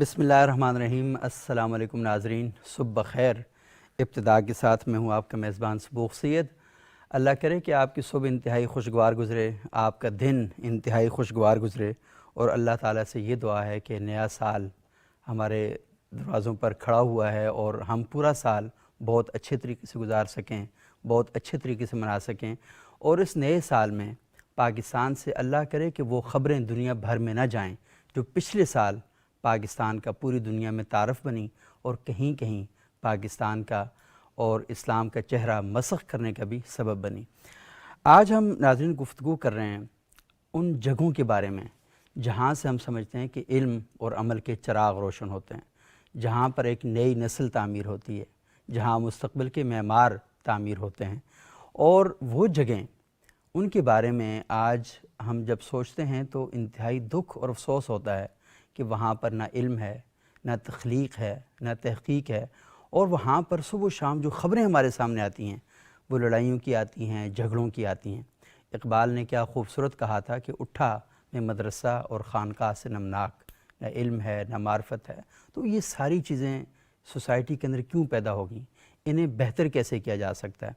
بسم اللہ الرحمن الرحیم۔ السلام علیکم ناظرین، صبح بخیر۔ ابتدا کے ساتھ میں ہوں آپ کا میزبان صبوغ سید۔ اللہ کرے کہ آپ کی صبح انتہائی خوشگوار گزرے، آپ کا دن انتہائی خوشگوار گزرے، اور اللہ تعالیٰ سے یہ دعا ہے کہ نیا سال ہمارے دروازوں پر کھڑا ہوا ہے اور ہم پورا سال بہت اچھے طریقے سے گزار سکیں، بہت اچھے طریقے سے منا سکیں، اور اس نئے سال میں پاکستان سے اللہ کرے کہ وہ خبریں دنیا بھر میں نہ جائیں جو پچھلے سال پاکستان کا پوری دنیا میں تعارف بنی اور کہیں کہیں پاکستان کا اور اسلام کا چہرہ مسخ کرنے کا بھی سبب بنی۔ آج ہم ناظرین گفتگو کر رہے ہیں ان جگہوں کے بارے میں جہاں سے ہم سمجھتے ہیں کہ علم اور عمل کے چراغ روشن ہوتے ہیں، جہاں پر ایک نئی نسل تعمیر ہوتی ہے، جہاں مستقبل کے معمار تعمیر ہوتے ہیں، اور وہ جگہیں ان کے بارے میں آج ہم جب سوچتے ہیں تو انتہائی دکھ اور افسوس ہوتا ہے کہ وہاں پر نہ علم ہے، نہ تخلیق ہے، نہ تحقیق ہے، اور وہاں پر صبح و شام جو خبریں ہمارے سامنے آتی ہیں وہ لڑائیوں کی آتی ہیں، جھگڑوں کی آتی ہیں۔ اقبال نے کیا خوبصورت کہا تھا کہ اٹھا میں مدرسہ اور خانقاہ سے نمناک، نہ علم ہے نہ معرفت ہے۔ تو یہ ساری چیزیں سوسائٹی کے اندر کیوں پیدا ہوگی؟ انہیں بہتر کیسے کیا جا سکتا ہے؟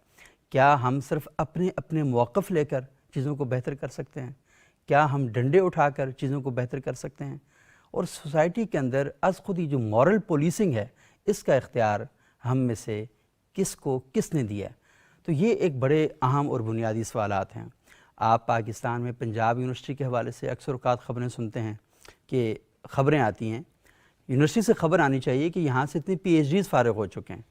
کیا ہم صرف اپنے موقف لے کر چیزوں کو بہتر کر سکتے ہیں؟ کیا ہم ڈنڈے اٹھا کر چیزوں کو بہتر کر سکتے ہیں؟ اور سوسائٹی کے اندر از خود ہی جو مورل پولیسنگ ہے، اس کا اختیار ہم میں سے کس نے دیا ہے؟ تو یہ ایک بڑے اہم اور بنیادی سوالات ہیں۔ آپ پاکستان میں پنجاب یونیورسٹی کے حوالے سے اکثر اوقات خبریں سنتے ہیں کہ خبریں آتی ہیں، یونیورسٹی سے خبر آنی چاہیے کہ یہاں سے اتنے پی ایچ ڈیز فارغ ہو چکے ہیں،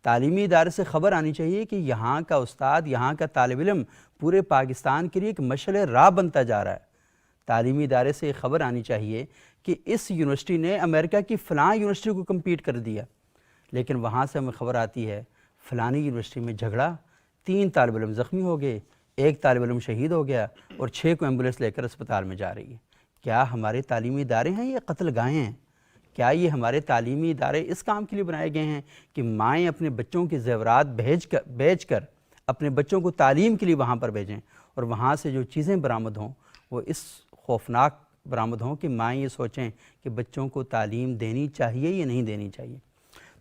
تعلیمی ادارے سے خبر آنی چاہیے کہ یہاں کا استاد، یہاں کا طالب علم پورے پاکستان کے لیے ایک مشعل راہ بنتا جا رہا ہے۔ تعلیمی ادارے سے یہ خبر آنی چاہیے کہ اس یونیورسٹی نے امریکہ کی فلاں یونیورسٹی کو کمپیٹ کر دیا، لیکن وہاں سے ہمیں خبر آتی ہے فلانی یونیورسٹی میں جھگڑا، 3 طالب علم زخمی ہو گئے، 1 طالب علم شہید ہو گیا، اور 6 کو ایمبولینس لے کر اسپتال میں جا رہی ہے۔ کیا ہمارے تعلیمی ادارے ہیں یا قتل گاہیں ہیں؟ کیا یہ ہمارے تعلیمی ادارے اس کام کے لیے بنائے گئے ہیں کہ مائیں اپنے بچوں کے زیورات بیچ کر اپنے بچوں کو تعلیم کے لیے وہاں پر بھیجیں، اور وہاں سے جو چیزیں برآمد ہوں وہ اس خوفناک برآمد ہوں کہ مائیں یہ سوچیں کہ بچوں کو تعلیم دینی چاہیے یا نہیں دینی چاہیے؟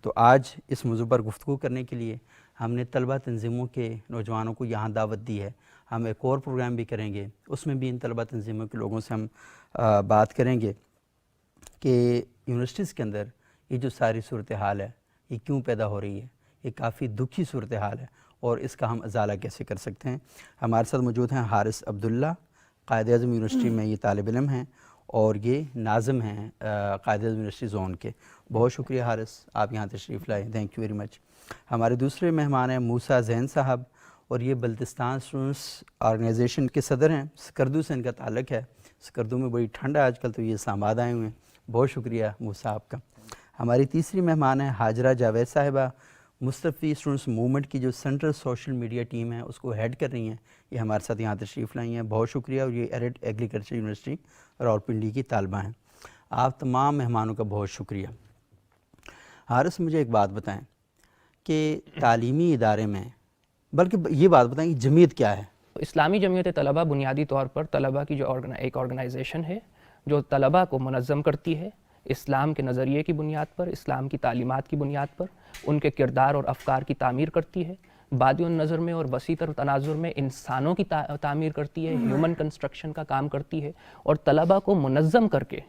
تو آج اس موضوع پر گفتگو کرنے کے لیے ہم نے طلبہ تنظیموں کے نوجوانوں کو یہاں دعوت دی ہے۔ ہم ایک اور پروگرام بھی کریں گے، اس میں بھی ان طلبہ تنظیموں کے لوگوں سے ہم بات کریں گے کہ یونیورسٹیز کے اندر یہ جو ساری صورتحال ہے یہ کیوں پیدا ہو رہی ہے، یہ کافی دکھی صورتحال ہے، اور اس کا ہم ازالہ کیسے کر سکتے ہیں۔ ہمارے ساتھ موجود ہیں حارث عبداللہ، قائد اعظم یونیورسٹی میں یہ طالب علم ہیں، اور یہ ناظم ہیں قائد اعظم یونیورسٹی زون کے۔ بہت شکریہ حارث، آپ یہاں تشریف لائے، تھینک یو ویری مچ۔ ہمارے دوسرے مہمان ہیں موسیٰ زین صاحب، اور یہ بلتستان اسٹوڈنٹس آرگنائزیشن کے صدر ہیں، سکردو سے ان کا تعلق ہے۔ سکردو میں بڑی ٹھنڈ ہے آج کل، تو یہ اسلام آباد آئے ہوئے ہیں، بہت شکریہ موسیٰ آپ کا۔ ہماری تیسری مہمان ہے حاجرہ جاوید صاحبہ، مصطفی اسٹوڈنٹس موومنٹ کی جو سینٹرل سوشل میڈیا ٹیم ہے اس کو ہیڈ کر رہی ہیں، یہ ہمارے ساتھ یہاں تشریف لائی ہیں، بہت شکریہ۔ اور یہ ایرٹ ایگریکلچر یونیورسٹی راولپنڈی کی طالبہ ہیں۔ آپ تمام مہمانوں کا بہت شکریہ۔ حارث، مجھے ایک بات بتائیں کہ تعلیمی ادارے میں، بلکہ یہ بات بتائیں کہ جمعیت کیا ہے؟ اسلامی جمعیت طلبہ بنیادی طور پر طلبہ کی جو ایک آرگنائزیشن ہے جو طلبہ کو منظم کرتی ہے اسلام کے نظریے کی بنیاد پر، اسلام کی تعلیمات کی بنیاد پر، ان کے کردار اور افکار کی تعمیر کرتی ہے، بادی النظر میں اور وسیع تر تناظر میں انسانوں کی تعمیر کرتی ہے، ہیومن کنسٹرکشن کا کام کرتی ہے، اور طلبہ کو منظم کر کے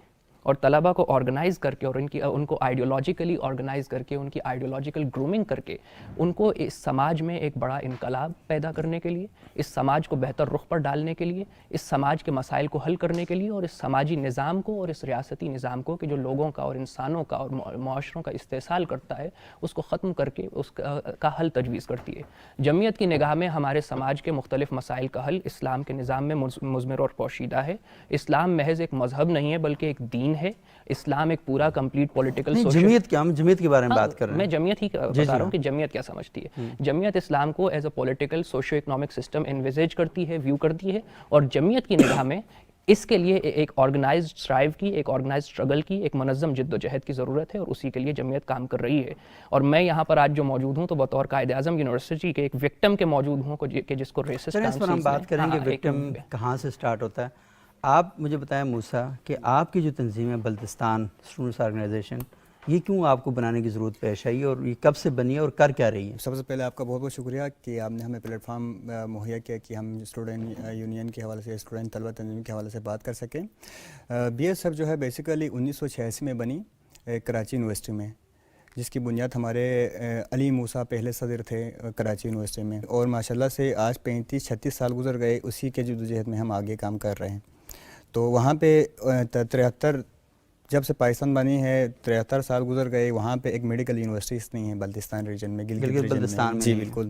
اور طلبہ کو آرگنائز کر کے اور ان کو آئیڈیولوجیکلی آرگنائز کر کے، ان کی آئیڈیولوجیکل گرومنگ کر کے ان کو اس سماج میں ایک بڑا انقلاب پیدا کرنے کے لیے، اس سماج کو بہتر رخ پر ڈالنے کے لیے، اس سماج کے مسائل کو حل کرنے کے لیے، اور اس سماجی نظام کو اور اس ریاستی نظام کو کہ جو لوگوں کا اور انسانوں کا اور معاشروں کا استحصال کرتا ہے اس کو ختم کر کے اس کا حل تجویز کرتی ہے۔ جمعیت کی نگاہ میں ہمارے سماج کے مختلف مسائل کا حل اسلام کے نظام میں مضمر اور پوشیدہ ہے۔ اسلام محض ایک مذہب نہیں ہے بلکہ ایک دین ہے۔ اسلام ایک پورا کمپلیٹ پولیٹیکل سوشل، جمعیت کیا، ہم جمعیت کے بارے میں بات کر رہے ہیں، میں جمعیت ہی بتا رہا ہوں کہ جمعیت کیا سمجھتی ہے۔ جمعیت اسلام کو as a political socio economic system envisage کرتی ہے، ویو کرتی ہے، اور جمعیت کی نگاہ میں اس کے لیے ایک آرگنائزڈ اسٹرائیو کی، ایک آرگنائزڈ اسٹرگل کی، ایک منظم جد و جہد کی ضرورت ہے، اور اسی کے لیے جمعیت کام کر رہی ہے۔ اور میں یہاں پر آج جو موجود ہوں تو بطور قائد اعظم یونیورسٹی کے ایک وکٹم کے موجود ہوں کہ جس کو ریسسٹ اس پر ہم بات کریں گے وکٹم کہاں سے سٹارٹ ہوتا ہے۔ آپ مجھے بتائیں موسیٰ کہ آپ کی جو تنظیم ہے بلتستان اسٹوڈنٹس آرگنائزیشن، یہ کیوں آپ کو بنانے کی ضرورت پیش آئی اور یہ کب سے بنی ہے اور کر کیا رہی ہے؟ سب سے پہلے آپ کا بہت بہت شکریہ کہ آپ نے ہمیں پلیٹ فارم مہیا کیا کہ ہم اسٹوڈنٹ یونین کے حوالے سے، اسٹوڈنٹ طلبہ تنظیم کے حوالے سے بات کر سکیں۔ بی ایس ایف جو ہے بیسیکلی 1986 میں بنی کراچی یونیورسٹی میں، جس کی بنیاد ہمارے علی موسیٰ پہلے صدر تھے کراچی یونیورسٹی میں، اور ماشاءاللہ سے آج 35-36 سال گزر گئے، اسی کے جدوجہد میں ہم آگے کام کر رہے ہیں۔ تو وہاں پہ 73 جب سے پاکستان بنی ہے 73 سال گزر گئے، وہاں پہ ایک میڈیکل یونیورسٹیز نہیں ہے بلتستان ریجن میں، گلگت بلتستان میں جی بالکل،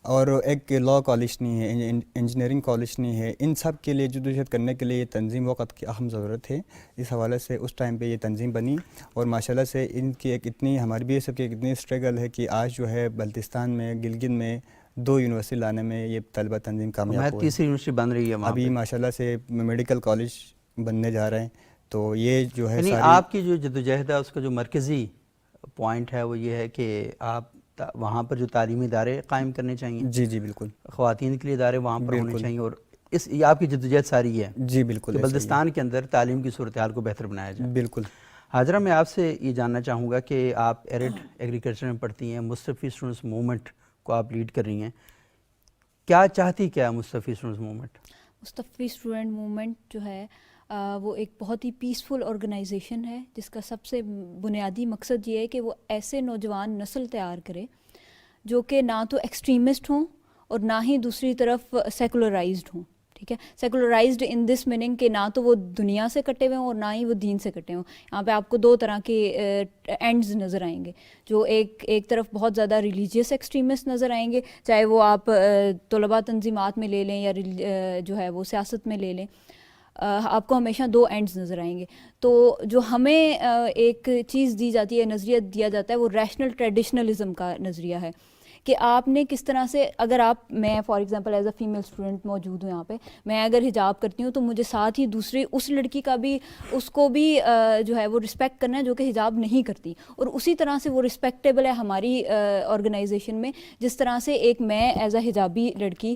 اور ایک لاء کالج نہیں ہے، انجینئرنگ کالج نہیں ہے۔ ان سب کے لیے جدوجہد کرنے کے لیے یہ تنظیم وقت کی اہم ضرورت ہے۔ اس حوالے سے اس ٹائم پہ یہ تنظیم بنی، اور ماشاءاللہ سے ان کی ایک اتنی ہماری بھی سب کی ایک اتنی اسٹرگل ہے کہ آج جو ہے بلتستان میں، گلگت میں 2 یونیورسٹی لانے میں یہ طلبہ تنظیم کامیاب ہوئی۔ تیسری یونیورسٹی بن رہی ہے وہاں ابھی ماشاءاللہ سے میڈیکل کالج بننے جا رہے ہیں۔ تو یہ جو ہے یعنی آپ کی جو جدوجہد ہے اس کا جو مرکزی پوائنٹ ہے وہ یہ ہے کہ آپ وہاں پر جو تعلیمی ادارے قائم کرنے چاہیے، جی جی بالکل، خواتین کے لیے ادارے وہاں پر ہونے چاہیے، اور یہ آپ کی جدوجہد ساری ہے جی بالکل، کہ بلتستان کے اندر تعلیم کی صورتحال کو بہتر بنایا جائے۔ بالکل۔ حاجرہ، میں آپ سے یہ جاننا چاہوں گا کہ آپ ایرڈ ایگریکلچر میں پڑھتی ہیں، مصطفی اسٹوڈنٹس موومنٹ کو آپ لیڈ کر رہی ہیں، کیا چاہتی کیا مصطفی اسٹوڈنٹس موومنٹ؟ مصطفی اسٹوڈنٹ موومنٹ جو ہے وہ ایک بہت ہی پیسفل آرگنائزیشن ہے، جس کا سب سے بنیادی مقصد یہ ہے کہ وہ ایسے نوجوان نسل تیار کرے جو کہ نہ تو ایکسٹریمسٹ ہوں اور نہ ہی دوسری طرف سیکولرائزڈ ہوں، ٹھیک ہے، سیکولرائزڈ ان دس میننگ کہ نہ تو وہ دنیا سے کٹے ہوئے ہوں اور نہ ہی وہ دین سے کٹے ہوں۔ یہاں پہ آپ کو 2 طرح کے اینڈز نظر آئیں گے، جو ایک طرف بہت زیادہ ریلیجیس ایکسٹریمسٹ نظر آئیں گے، چاہے وہ آپ طلباء تنظیمات میں لے لیں یا جو ہے وہ سیاست میں لے لیں، آپ کو ہمیشہ 2 اینڈز نظر آئیں گے۔ تو جو ہمیں ایک چیز دی جاتی ہے، نظریہ دیا جاتا ہے، وہ ریشنل ٹریڈیشنلزم کا نظریہ ہے کہ آپ نے کس طرح سے، اگر میں for example as a female student موجود ہوں یہاں پہ، میں اگر حجاب کرتی ہوں تو مجھے ساتھ ہی دوسری اس لڑکی کا بھی، اس کو بھی جو ہے وہ رسپیکٹ کرنا ہے جو کہ حجاب نہیں کرتی، اور اسی طرح سے وہ رسپیکٹیبل ہے ہماری آرگنائزیشن میں، جس طرح سے ایک میں ایز اے حجابی لڑکی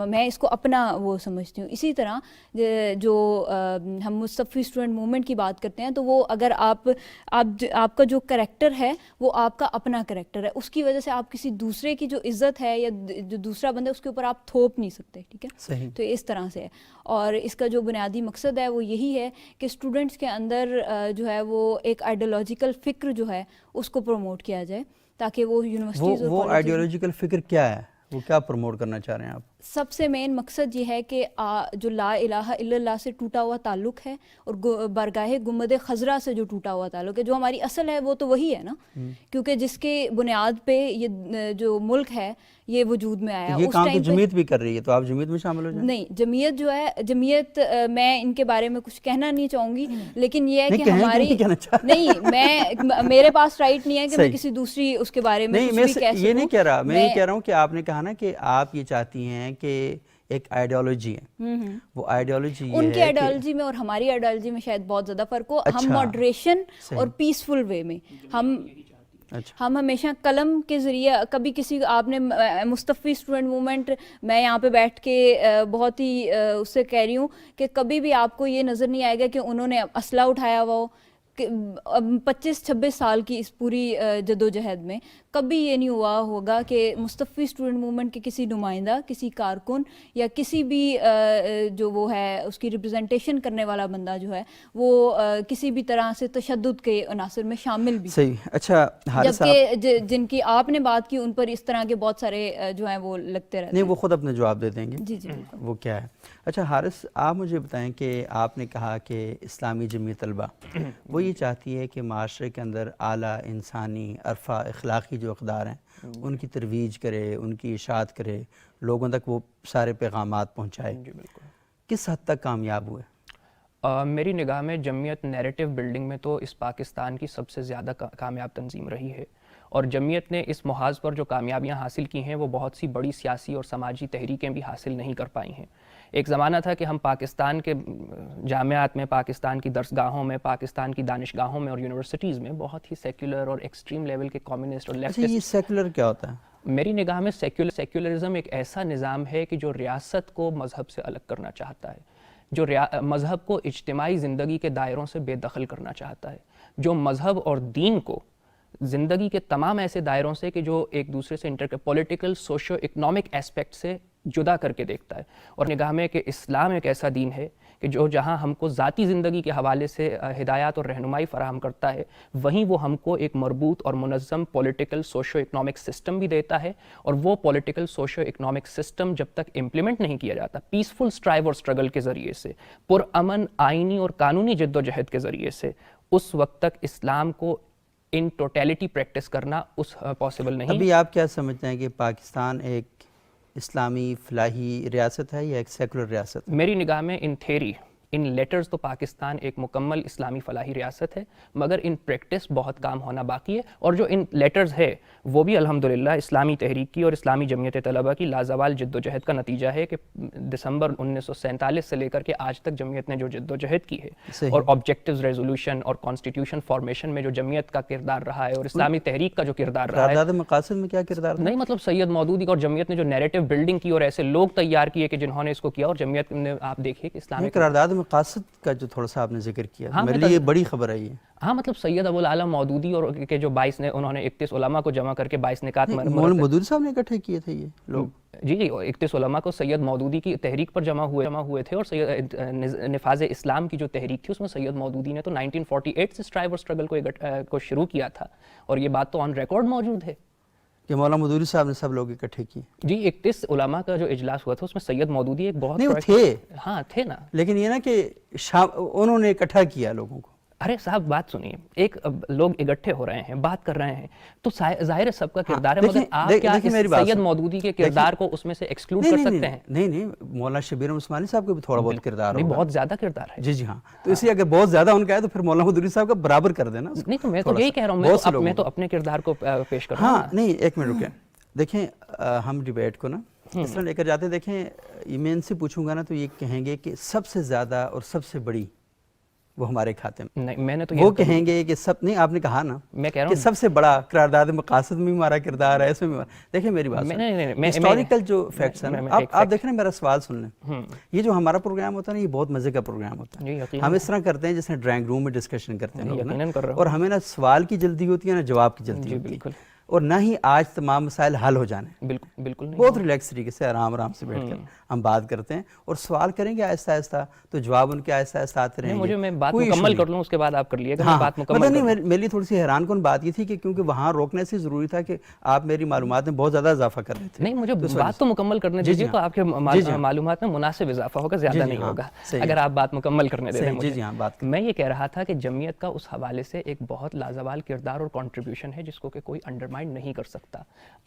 میں اس کو اپنا وہ سمجھتی ہوں۔ اسی طرح جو ہم مصطفی اسٹوڈنٹ موومنٹ کی بات کرتے ہیں تو وہ اگر آپ کا جو کریکٹر ہے وہ آپ کا اپنا کریکٹر ہے، اس کی وجہ سے آپ کسی دوسرے کی جو عزت ہے یا جو دوسرا بندہ اس کے اوپر آپ تھوپ نہیں سکتے، ٹھیک ہے، صحیح۔ تو اس طرح سے ہے، اور اس کا جو بنیادی مقصد ہے وہ یہی ہے کہ اسٹوڈنٹس کے اندر جو ہے وہ ایک آئیڈیالوجیکل فکر جو ہے اس کو پروموٹ کیا جائے، تاکہ وہ یونیورسٹیز اور وہ آئیڈیالوجیکل فکر کیا ہے، وہ کیا پروموٹ کرنا چاہ رہے ہیں آپ؟ سب سے مین مقصد یہ ہے کہ جو لا الہ الا اللہ سے ٹوٹا ہوا تعلق ہے اور بارگاہ گنبد خضرا سے جو ٹوٹا ہوا تعلق ہے، جو ہماری اصل ہے وہ تو وہی ہے نا، کیونکہ جس کے بنیاد پہ یہ جو ملک ہے یہ وجود میں آیا۔ یہ کام تو جمعیت بھی کر رہی ہے، تو آپ جمعیت میں شامل ہو جائیں۔ نہیں، جمعیت جو ہے، جمعیت میں ان کے بارے میں کچھ کہنا نہیں چاہوں گی، لیکن یہ ہے کہ ہماری نہیں، میرے پاس رائٹ نہیں ہے کہ میں کسی دوسری اس کے بارے میں کچھ بھی کہہ سکوں۔ یہ نہیں کہہ رہا، میں یہ کہہ رہا ہوں کہ آپ نے کہا نا کہ آپ یہ چاہتی ہیں کہ ایک آئیڈیالوجی ہے، وہ آئیڈیالوجی ان کی آئیڈیالوجی میں اور ہماری آئیڈیالوجی میں شاید بہت زیادہ فرق ہو۔ ہم ماڈریشن اور پیسفل وے میں، ہم ہمیشہ قلم کے ذریعے، کبھی کسی آپ نے مصطفی اسٹوڈنٹ موومنٹ، میں یہاں پہ بیٹھ کے بہت ہی اس سے کہہ رہی ہوں کہ کبھی بھی آپ کو یہ نظر نہیں آئے گا کہ انہوں نے اسلحہ اٹھایا ہوا ہو۔ 25-26 سال کی اس پوری جدوجہد میں کبھی یہ نہیں ہوا ہوگا کہ مصطفی اسٹوڈنٹ موومنٹ کے کسی نمائندہ، کسی کارکن یا کسی بھی جو وہ ہے اس کی ریپرزنٹیشن کرنے والا بندہ جو ہے وہ کسی بھی طرح سے تشدد کے عناصر میں شامل بھی۔ صحیح۔ اچھا حارث صاحب، جبکہ جن کی آپ نے بات کی ان پر اس طرح کے بہت سارے جو ہیں وہ لگتے رہتے ہیں۔ نہیں، وہ خود اپنے جواب دے دیں گے۔ جی جی، وہ کیا ہے؟ اچھا حارث، آپ مجھے بتائیں کہ آپ نے کہا کہ اسلامی جمعیت طلبہ وہ یہ چاہتی ہے کہ معاشرے کے اندر اعلیٰ انسانی عرفہ اخلاقی جو اقدار ہیں ان کی ترویج کرے، ان کی اشاعت کرے، لوگوں تک وہ سارے پیغامات پہنچائے۔ جی بالکل۔ کس حد تک کامیاب ہوئے؟ میری نگاہ میں جمعیت نیریٹو بلڈنگ میں تو اس پاکستان کی سب سے زیادہ کامیاب تنظیم رہی ہے، اور جمعیت نے اس محاذ پر جو کامیابیاں حاصل کی ہیں وہ بہت سی بڑی سیاسی اور سماجی تحریکیں بھی حاصل نہیں کر پائی ہیں۔ ایک زمانہ تھا کہ ہم پاکستان کے جامعات میں، پاکستان کی درسگاہوں میں، پاکستان کی دانشگاہوں میں اور یونیورسٹیز میں بہت ہی سیکولر اور ایکسٹریم لیول کے کمیونسٹ اور لیفٹسٹ۔ یہ سیکولر کیا ہوتا ہے؟ میری نگاہ میں سیکولرزم ایک ایسا نظام ہے کہ جو ریاست کو مذہب سے الگ کرنا چاہتا ہے، جو مذہب کو اجتماعی زندگی کے دائروں سے بے دخل کرنا چاہتا ہے، جو مذہب اور دین کو زندگی کے تمام ایسے دائروں سے کہ جو ایک دوسرے سے پولیٹیکل، سوشو اکنامک ایسپیکٹ سے جدا کر کے دیکھتا ہے، اور نگاہ میں کہ اسلام ایک ایسا دین ہے کہ جو جہاں ہم کو ذاتی زندگی کے حوالے سے ہدایات اور رہنمائی فراہم کرتا ہے، وہیں وہ ہم کو ایک مربوط اور منظم پولیٹیکل سوشو اکنامک سسٹم بھی دیتا ہے، اور وہ پولیٹیکل سوشو اکنامک سسٹم جب تک امپلیمنٹ نہیں کیا جاتا پیسفل اسٹرائیو اور اسٹرگل کے ذریعے سے، پرامن آئینی اور قانونی جد و جہد کے ذریعے سے، اس وقت تک اسلام کو ان ٹوٹیلٹی پریکٹس کرنا پاسبل نہیں۔ ابھی آپ کیا سمجھتے ہیں کہ پاکستان ایک اسلامی فلاحی ریاست ہے یا ایک سیکولر ریاست؟ میری نگاہ میں ان تھیری، ان لیٹرز تو پاکستان ایک مکمل اسلامی فلاحی ریاست ہے، مگر ان پریکٹس بہت کام ہونا باقی ہے، اور جو ان لیٹرز ہے وہ بھی الحمدللہ اسلامی تحریک کی اور اسلامی جمعیت طلبہ کی لازوال جد و جہد کا نتیجہ ہے کہ دسمبر 1947 سے لے کر کے آج تک جمعیت نے جو جد و جہد کی ہے، اور آبجیکٹیوز ریزولوشن اور کانسٹیٹیوشن فارمیشن میں جو جمعیت کا کردار رہا ہے اور اسلامی تحریک کا جو کردار رہا ہے۔ قرارداد مقاصد میں کیا کردار تھا؟ نہیں مطلب سید مودودی اور جمعیت نے جو نیریٹو بلڈنگ کی اور ایسے لوگ تیار کیے کہ جنہوں نے اس کو کیا، اور جمعیت نے آپ دیکھیے کہ اسلامی قرارداد مقاصد کا جو تھوڑا سا آپ نے ذکر کیا، میرے لیے یہ بڑی خبر ہے یہ۔ ہاں مطلب سید ابو العالی مودودی اور کے جو 22 نے انہوں نے 31 علماء کو جمع کر کے 22 نکات مولانا مودودی صاحب نے اکٹھے کیے تھے یہ لوگ؟ جی 31 علماء کو سید مودودی کی تحریک پر جمع ہوئے تھے، اور سید نفاذ اسلام کی جو تحریک تھی اس میں سید مودودی نے تو 1948 سے اسٹرائیو اور اسٹرگل کو شروع کیا تھا، اور یہ بات تو آن ریکارڈ موجود ہے کہ مولانا مودودی صاحب نے سب لوگ اکٹھے کیے۔ جی 31 علماء کا جو اجلاس ہوا تھا اس میں سید مودودی ایک بہت نہیں وہ تھے، ہاں تھے نا، لیکن یہ نا کہ انہوں نے اکٹھا کیا لوگوں کو۔ ارے صاحب بات سنیے، ایک لوگ اکٹھے ہو رہے ہیں، بات کر رہے ہیں، تو ظاہر ہے سب کا کردار ہے، مگر آپ کیا سید مودودی کے کردار کو اس میں سے ایکسکلوڈ کر سکتے ہیں؟ نہیں مولانا شبیر عثمانی صاحب کو بھی تھوڑا بہت کردار نہیں، بہت زیادہ کردار ہے۔ جی ہاں، تو اس لیے اگر بہت زیادہ ان کا ہے تو پھر مولانا مودودی صاحب کا برابر کر دینا۔ نہیں تو میں تو یہی کہہ رہا ہوں، میں تو اپنے کردار کو پیش کر رہا ہوں۔ ہاں نہیں ایک منٹ رکیں، دیکھیں ہم ڈیبیٹ کو نا اس طرح لے کر جاتے، دیکھیں میں ان سے پوچھوں گا نا تو یہ کہیں گے کہ سب سے زیادہ اور سب سے بڑی وہ ہمارے کھاتے میں، نہیں میں نے تو وہ کہیں گے کہ سب نہیں، آپ نے کہا نا میں کہہ رہا کہ ہوں سب سے بڑا قرارداد مقاصد میں ہمارا کردار ہے، اس میں دیکھیں میری بات ہسٹوریکل جو فیکٹس ہیں نا، آپ دیکھیں میرا سوال سن لیں، یہ جو ہمارا پروگرام ہوتا ہے نا یہ بہت مزے کا پروگرام ہوتا ہے، ہم اس طرح کرتے ہیں جس میں ڈرائنگ روم میں ڈسکشن کرتے ہیں، اور ہمیں نا سوال کی جلدی ہوتی ہے نا جواب کی جلدی ہوتی ہے، اور نہ ہی آج تمام مسائل حل ہو جانے، بالکل بہت ریلیکس طریقے سے آرام سے بیٹھ کر ہم بات کرتے ہیں اور سوال کریں گے آہستہ آہستہ تو جواب ان کے آہستہ آہستہ آتے رہیں گے۔ میں بات مکمل کر لوں اس کے بعد آپ کر لیے گا، میں بات مکمل نہیں میرے لیے تھوڑی سی حیران کن بات یہ تھی کہ کیونکہ وہاں روکنے سے ضروری تھا کہ آپ میری معلومات میں بہت زیادہ اضافہ کر رہے تھے۔ نہیں مجھے بات تو مکمل کرنے دیجیے تو آپ کے معلومات میں مناسب اضافہ ہوگا، زیادہ نہیں ہوگا اگر آپ بات مکمل کرنے دیں مجھے۔ میں یہ کہہ رہا تھا کہ جمعیت کا اس حوالے سے ایک بہت لازوال کردار اور کنٹریبیوشن ہے جس کو کہ کوئی انڈرمائن نہیں کر سکتا۔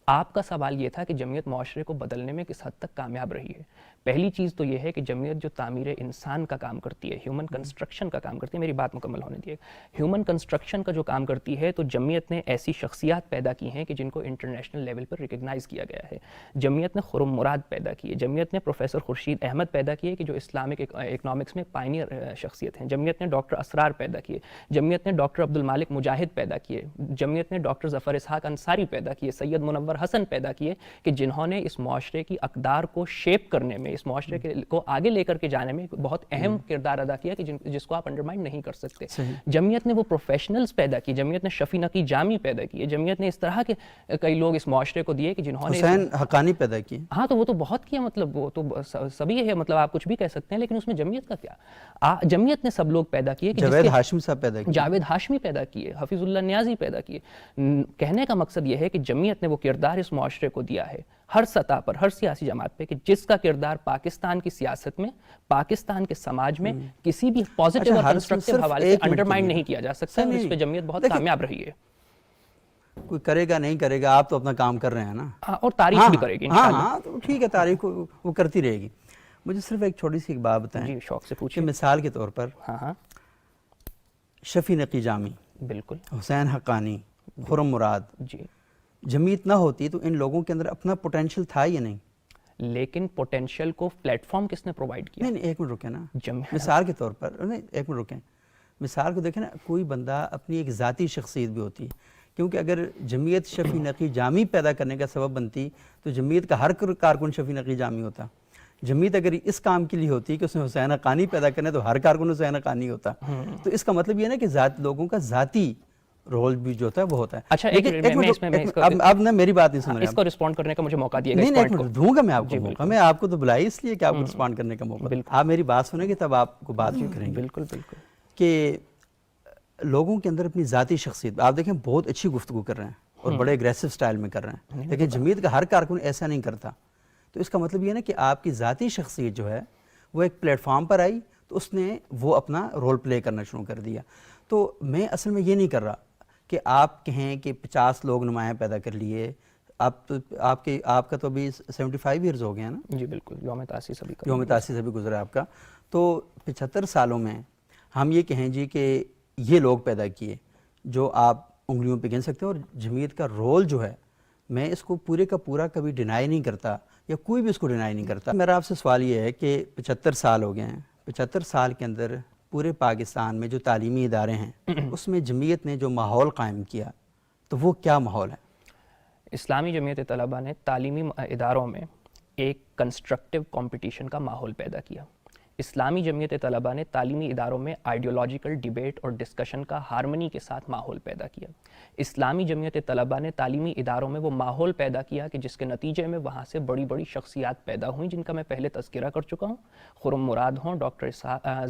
آپ کا سوال یہ تھا کہ جمعیت معاشرے کو بدلنے میں کس حد تک کامیاب رہی ہے۔ پہلی چیز تو یہ ہے کہ جمعیت جو تعمیر انسان کا کام کرتی ہے، ہیومن کنسٹرکشن کا کام کرتی ہے، میری بات مکمل ہونے دیے، ہیومن کنسٹرکشن کا جو کام کرتی ہے تو جمعیت نے ایسی شخصیات پیدا کی ہیں کہ جن کو انٹرنیشنل لیول پر ریکگنائز کیا گیا ہے۔ جمعیت نے خرم مراد پیدا کی ہے، جمعیت نے پروفیسر خورشید احمد پیدا کیے کہ جو اسلامک اکنامکس میں پائنیئر شخصیت ہیں، جمعیت نے ڈاکٹر اسرار پیدا کیے، جمعیت نے ڈاکٹر عبد المالک مجاہد پیدا کیے، جمعیت نے ڈاکٹر ظفر اسحاق انصاری پیدا کیے، سید منور حسن پیدا کیے کہ جنہوں نے اس معاشرے کی اقدار کو شیپ کرنے میں، اس معاشرے کو آگے لے کر کے جانے میں بہت اہم کردار ادا کیا کہ جس کو آپ انڈرمائن نہیں کر سکتے۔ جمعیت نے وہ پروفیشنلز پیدا کی، جمعیت نے شفیع نقی جامی پیدا کیے، جمعیت نے اس طرح کے کئی لوگ اس معاشرے کو دیے کہ جنہوں نے حسین حقانی پیدا کی۔ ہاں تو وہ تو بہت کیا، مطلب وہ تو سبھی ہے، مطلب آپ کچھ بھی کہہ سکتے ہیں، لیکن اس میں جمعیت کا کیا؟ جمعیت نے سب لوگ پیدا کیے، جاوید ہاشمی صاحب پیدا کیے، جاوید ہاشمی پیدا کیے، حفیظ اللہ نیازی پیدا کیے۔ کہنے کا مقصد یہ ہے کہ جمعیت نے وہ کردار اس معاشرے کو دیا ہے ہر سطح پر، ہر سیاسی جماعت پہ، کہ جس کا کردار پاکستان کی سیاست میں، پاکستان کے سماج میں کسی بھی پازیٹیو اور کنسٹرکٹیو حوالے سے انڈرمائن نہیں کیا جا سکتا، اور اس پہ جمعیت بہت کامیاب رہی ہے۔ کوئی کرے گا نہیں کرے گا، آپ تو اپنا کام کر رہے ہیں نا، اور تاریخ بھی کرے گی انشاءاللہ۔ ہاں تو ٹھیک ہے، تاریخ وہ کرتی رہے گی۔ مجھے صرف ایک چھوٹی سی بات بتائیں، جی شوق سے کہ پوچھیں۔ مثال کے طور پر ہاں شفیع نقی جامی، بالکل، حسین حقانی، خرم مراد، جی جمعیت نہ ہوتی تو ان لوگوں کے اندر اپنا پوٹینشیل تھا یا نہیں؟ لیکن پوٹینشیل کو پلیٹ فارم کس نے پرووائڈ کیا؟ نہیں ایک منٹ رکیں نا، مثال کے طور پر نہیں، ایک منٹ رکیں، مثال کو دیکھیں نا، کوئی بندہ اپنی ایک ذاتی شخصیت بھی ہوتی ہے، کیونکہ اگر جمعیت شفیع نقی جامی پیدا کرنے کا سبب بنتی تو جمعیت کا ہر کارکن شفیع نقی جامی ہوتا، جمعیت اگر اس کام کے لیے ہوتی ہے کہ اس نے حسین حقانی پیدا کرنا ہے تو ہر کارکن حسین حقانی ہوتا. تو اس کا مطلب یہ ہے نا کہ لوگوں کا ذاتی رول بھی جو ہوتا ہے وہ ہوتا ہے. اچھا اب نا میری بات نہیں سن رہے اس کو رسپونڈ کرنے کا مجھے موقع دیے گا. نہیں ایک منٹ دوں گا میں آپ کو موقع. میں آپ کو تو بلائی اس لیے کہ آپ کو رسپونڈ کرنے کا موقع. آپ میری بات سنیں گے تب آپ کو بات بھی کریں گے. بالکل بالکل. کہ لوگوں کے اندر اپنی ذاتی شخصیت, آپ دیکھیں بہت اچھی گفتگو کر رہے ہیں اور بڑے اگریسو سٹائل میں کر رہے ہیں, لیکن جمعیت کا ہر کارکن ایسا نہیں کرتا. تو اس کا مطلب یہ ہے نا کہ آپ کی ذاتی شخصیت جو ہے وہ ایک پلیٹ فارم پر آئی تو اس نے وہ اپنا رول پلے کرنا شروع کر دیا. تو میں اصل میں یہ نہیں کر رہا کہ آپ کہیں کہ 50 لوگ نمایاں پیدا کر لیے. آپ کا تو ابھی 75 ایئرز ہو گئے ہیں نا. جی بالکل, یوم تاسیس ابھی گزرا آپ کا. تو 75 سالوں میں ہم یہ کہیں جی کہ یہ لوگ پیدا کیے جو آپ انگلیوں پہ گن سکتے ہیں. اور جمعیت کا رول جو ہے میں اس کو پورے کا پورا کبھی ڈینائی نہیں کرتا, یا کوئی بھی اس کو ڈینائی نہیں کرتا. میرا آپ سے سوال یہ ہے کہ 75 سال ہو گئے ہیں, 75 سال کے اندر پورے پاکستان میں جو تعلیمی ادارے ہیں اس میں جمعیت نے جو ماحول قائم کیا تو وہ کیا ماحول ہے؟ اسلامی جمعیت طلبہ نے تعلیمی اداروں میں ایک کنسٹرکٹیو کمپٹیشن کا ماحول پیدا کیا. اسلامی جمعیت طلبہ نے تعلیمی اداروں میں آئیڈیولوجیکل ڈیبیٹ اور ڈسکشن کا ہارمنی کے ساتھ ماحول پیدا کیا. اسلامی جمعیت طلبہ نے تعلیمی اداروں میں وہ ماحول پیدا کیا کہ جس کے نتیجے میں وہاں سے بڑی بڑی شخصیات پیدا ہوئیں جن کا میں پہلے تذکرہ کر چکا ہوں. خرم مراد ہوں, ڈاکٹر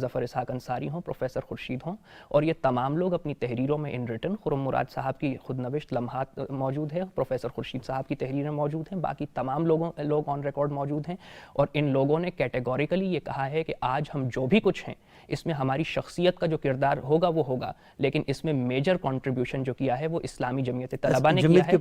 ظفر اسحاق انصاری ہوں, پروفیسر خورشید ہوں, اور یہ تمام لوگ اپنی تحریروں میں ان ریٹن, خرم مراد صاحب کی خود نوشت لمحات موجود ہے, پروفیسر خورشید صاحب کی تحریریں موجود ہیں, باقی تمام لوگ آن ریکارڈ موجود ہیں. اور ان لوگوں نے کیٹیگوریکلی یہ کہا ہے کہ آج ہم جو بھی کچھ ہیں اس میں ہماری شخصیت کا جو کردار ہوگا وہ ہوگا, لیکن اس میں میجر کنٹریبیوشن جو کیا ہے وہ اسلامی جمعیت طلبہ نے کیا ہے.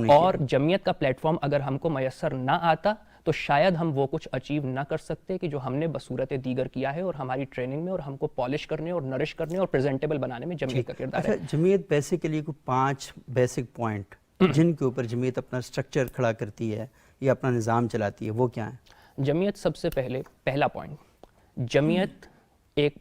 اور جمعیت کا پلیٹ فارم اگر ہم کو میسر نہ آتا تو شاید ہم وہ کچھ اچیو نہ کر سکتے کہ جو ہم نے بصورت دیگر کیا ہے, اور ہماری ٹریننگ میں اور ہم کو پالش کرنے اور نرش کرنے اور پریزنٹیبل بنانے میں جمعیت کا کردار ہے. جمعیت بیسیکلی کو 5 بیسک پوائنٹ جن کے اوپر جمعیت اپنا سٹرکچر کھڑا کرتی ہے یا اپنا نظام چلاتی ہے وہ کیا ہیں؟ جمعیت سب سے پہلا پوائنٹ, جمعیت ایک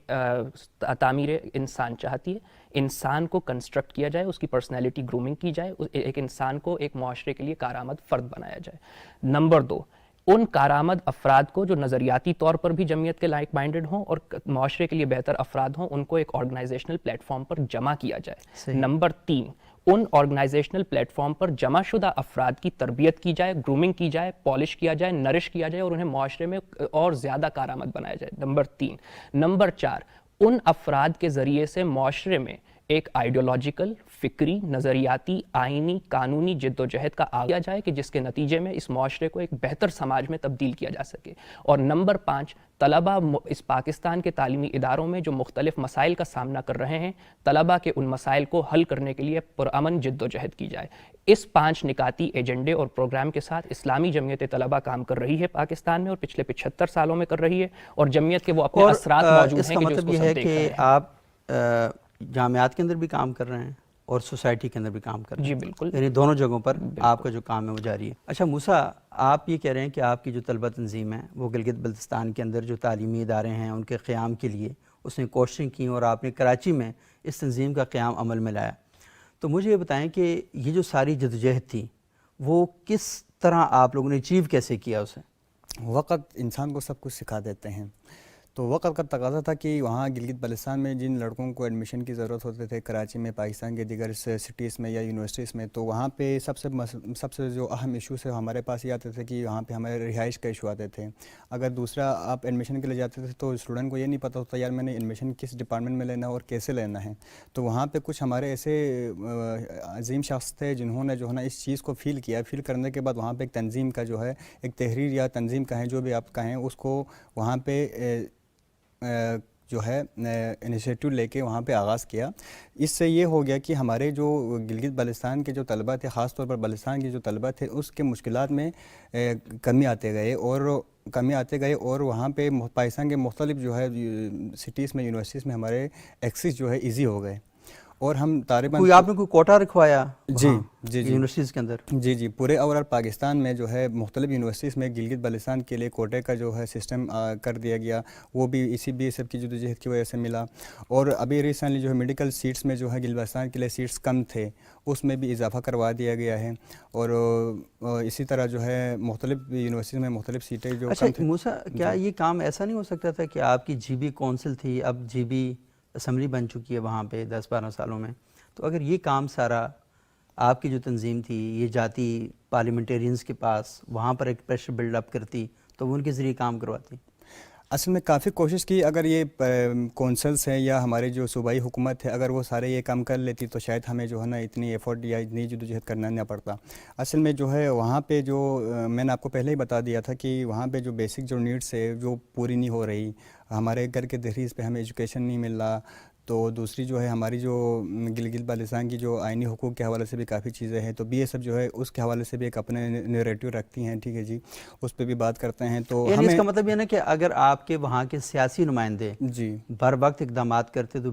تعمیر انسان چاہتی ہے. انسان کو کنسٹرکٹ کیا جائے, اس کی پرسنالٹی گرومنگ کی جائے, ایک انسان کو ایک معاشرے کے لیے کارآمد فرد بنایا جائے. نمبر 2, ان کارآمد افراد کو جو نظریاتی طور پر بھی جمعیت کے لائک مائنڈڈ ہوں اور معاشرے کے لیے بہتر افراد ہوں, ان کو ایک آرگنائزیشنل پلیٹ فارم پر جمع کیا جائے. نمبر 3, ان آرگنائزیشنل پلیٹ فارم پر جمع شدہ افراد کی تربیت کی جائے, گرومنگ کی جائے, پالش کیا جائے, نرش کیا جائے اور انہیں معاشرے میں اور زیادہ کارآمد بنایا جائے. نمبر 3. نمبر 4, ان افراد کے ذریعے سے معاشرے میں ایک آئیڈیولوجیکل, فکری, نظریاتی, آئینی, قانونی جد و جہد کا آغاز کیا جائے کہ جس کے نتیجے میں اس معاشرے کو ایک بہتر سماج میں تبدیل کیا جا سکے. اور نمبر 5, طلبہ اس پاکستان کے تعلیمی اداروں میں جو مختلف مسائل کا سامنا کر رہے ہیں, طلبہ کے ان مسائل کو حل کرنے کے لیے پرامن جد و جہد کی جائے. اس 5 نکاتی ایجنڈے اور پروگرام کے ساتھ اسلامی جمعیت طلبہ کام کر رہی ہے پاکستان میں, اور پچھلے 75 سالوں میں کر رہی ہے. اور جمعیت کے وہ اپنے اثرات موجود ہیں کہ جو اس کو سب دیکھ رہے ہیں. آپ جامعات کے اندر بھی کام کر رہے ہیں اور سوسائٹی کے اندر بھی کام کر رہے ہیں. جی بالکل, یعنی دونوں جگہوں پر آپ کا جو کام ہے وہ جاری ہے. اچھا موسیٰ, آپ یہ کہہ رہے ہیں کہ آپ کی جو طلبہ تنظیم ہے وہ گلگت بلتستان کے اندر جو تعلیمی ادارے ہیں ان کے قیام کے لیے اس نے کوششیں کی اور آپ نے کراچی میں اس تنظیم کا قیام عمل میں لایا. تو مجھے یہ بتائیں کہ یہ جو ساری جدوجہد تھی وہ کس طرح آپ لوگوں نے اچیو کیسے کیا اسے؟ وقت انسان کو سب کچھ سکھا دیتے ہیں. تو وقت کا تقاضا تھا کہ وہاں گلگت بلتستان میں جن لڑکوں کو ایڈمیشن کی ضرورت ہوتے تھے, کراچی میں, پاکستان کے دیگر سٹیز میں یا یونیورسٹیز میں, تو وہاں پہ سب سے جو اہم ایشوز ہے ہمارے پاس یہ آتے تھے کہ وہاں پہ ہمارے رہائش کا ایشو آتے تھے. اگر دوسرا آپ ایڈمیشن کے لیے جاتے تھے تو اسٹوڈنٹ کو یہ نہیں پتہ ہوتا یار میں نے ایڈمیشن کس ڈپارٹمنٹ میں لینا ہے اور کیسے لینا ہے. تو وہاں پہ کچھ ہمارے ایسے عظیم شخص تھے جنہوں نے جو ہے نا اس چیز کو فیل کیا. فیل کرنے کے بعد وہاں پہ ایک تنظیم کا جو ہے, ایک تحریر یا تنظیم کہیں جو بھی آپ کہیں, اس کو وہاں پہ جو ہے انیشیٹو لے کے وہاں پہ آغاز کیا. اس سے یہ ہو گیا کہ ہمارے جو گلگت بلتستان کے جو طلبہ تھے, خاص طور پر بلتستان کے جو طلبہ تھے, اس کے مشکلات میں کمی آتے گئے اور وہاں پہ پاکستان کے مختلف جو ہے سٹیز میں, یونیورسٹیز میں ہمارے ایکسس جو ہے ایزی ہو گئے. اور ہم طالباً کوئی آپ نے کوئی کوٹا رکھوایا جی جی جی یونیورسٹیز کے اندر؟ جی جی پورے اوور آل پاکستان میں جو ہے مختلف یونیورسٹیز میں گلگت بلتستان کے لیے کوٹے کا جو ہے سسٹم کر دیا گیا، وہ بھی اسی BSF کی جدوجہد کی وجہ سے ملا. اور ابھی ریسنٹلی جو ہے میڈیکل سیٹس میں جو ہے گلگت بلتستان کے لیے سیٹس کم تھے، اس میں بھی اضافہ کروا دیا گیا ہے. اور اسی طرح جو ہے مختلف یونیورسٹیز میں مختلف سیٹیں جو اچھا کم تھیں. موسیٰ، کیا یہ کام ایسا نہیں ہو سکتا تھا کہ آپ کی GB کونسل تھی، اب GB اسمبلی بن چکی ہے وہاں پہ 10-12 سالوں میں، تو اگر یہ کام سارا آپ کی جو تنظیم تھی یہ جاتی پارلیمنٹیرینز کے پاس، وہاں پر ایک پریشر بلڈ اپ کرتی تو وہ ان کے ذریعے کام کرواتی؟ اصل میں کافی کوشش کی، اگر یہ کونسلس ہیں یا ہماری جو صوبائی حکومت ہے اگر وہ سارے یہ کام کر لیتی تو شاید ہمیں جو ہے نا اتنی ایفورٹ یا اتنی جدوجہد کرنا نہ پڑتا. اصل میں جو ہے وہاں پہ جو میں نے آپ کو پہلے ہی بتا دیا تھا کہ وہاں پہ جو بیسک جو نیڈس ہے جو پوری نہیں ہو رہی. ہمارے گھر کے دہلیز پہ ہمیں ایجوکیشن نہیں مل رہا. تو دوسری جو ہے ہماری جو گلگت بلتستان کی جو آئینی حقوق کے حوالے سے بھی کافی چیزیں ہیں، تو BSF جو ہے اس کے حوالے سے بھی ایک اپنے نیریٹو رکھتی ہیں. ٹھیک ہے جی، اس پہ بھی بات کرتے ہیں. تو یعنی ہمیں اس کا مطلب یہ نا کہ اگر آپ کے وہاں کے سیاسی نمائندے جی بر وقت اقدامات کرتے تو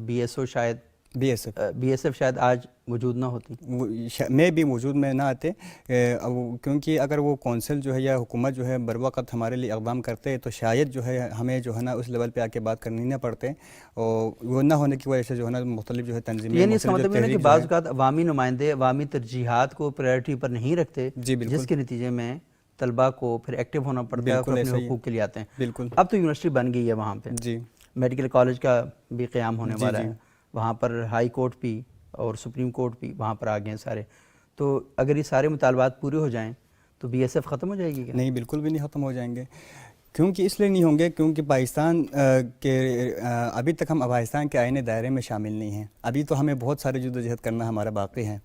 BSF شاید آج موجود نہ ہوتی، میں بھی وجود میں نہ آتے. کیونکہ اگر وہ کونسل جو ہے یا حکومت جو ہے بر وقت ہمارے لیے اقدام کرتے تو شاید جو ہے ہمیں جو ہے نا اس لیول پہ آ کے بات کرنی نہ پڑتے. اور وہ نہ ہونے کی وجہ سے جو ہے نا مختلف جو ہے تنظیمیں، یعنی اس کا مطلب یہ ہے کہ بعض اوقات عوامی نمائندے عوامی ترجیحات کو پریورٹی پر نہیں رکھتے، جس کے نتیجے میں طلبہ کو پھر ایکٹیو ہونا پڑتا ہے اور اپنے حقوق کے لیے آتے ہیں. بالکل. اب تو یونیورسٹی بن گئی ہے وہاں پہ، جی میڈیکل کالج کا بھی قیام ہونے والا ہے، وہاں پر ہائی کورٹ بھی اور سپریم کورٹ بھی وہاں پر آ گئے ہیں سارے. تو اگر یہ سارے مطالبات پورے ہو جائیں تو BSF ختم ہو جائے گی کیا؟ نہیں، بالکل بھی نہیں ختم ہو جائیں گے. کیونکہ اس لیے نہیں ہوں گے کیونکہ پاکستان کے ابھی تک ہم پاکستان کے آئینی دائرے میں شامل نہیں ہیں. ابھی تو ہمیں بہت سارے جدوجہد کرنا ہمارا باقی ہے.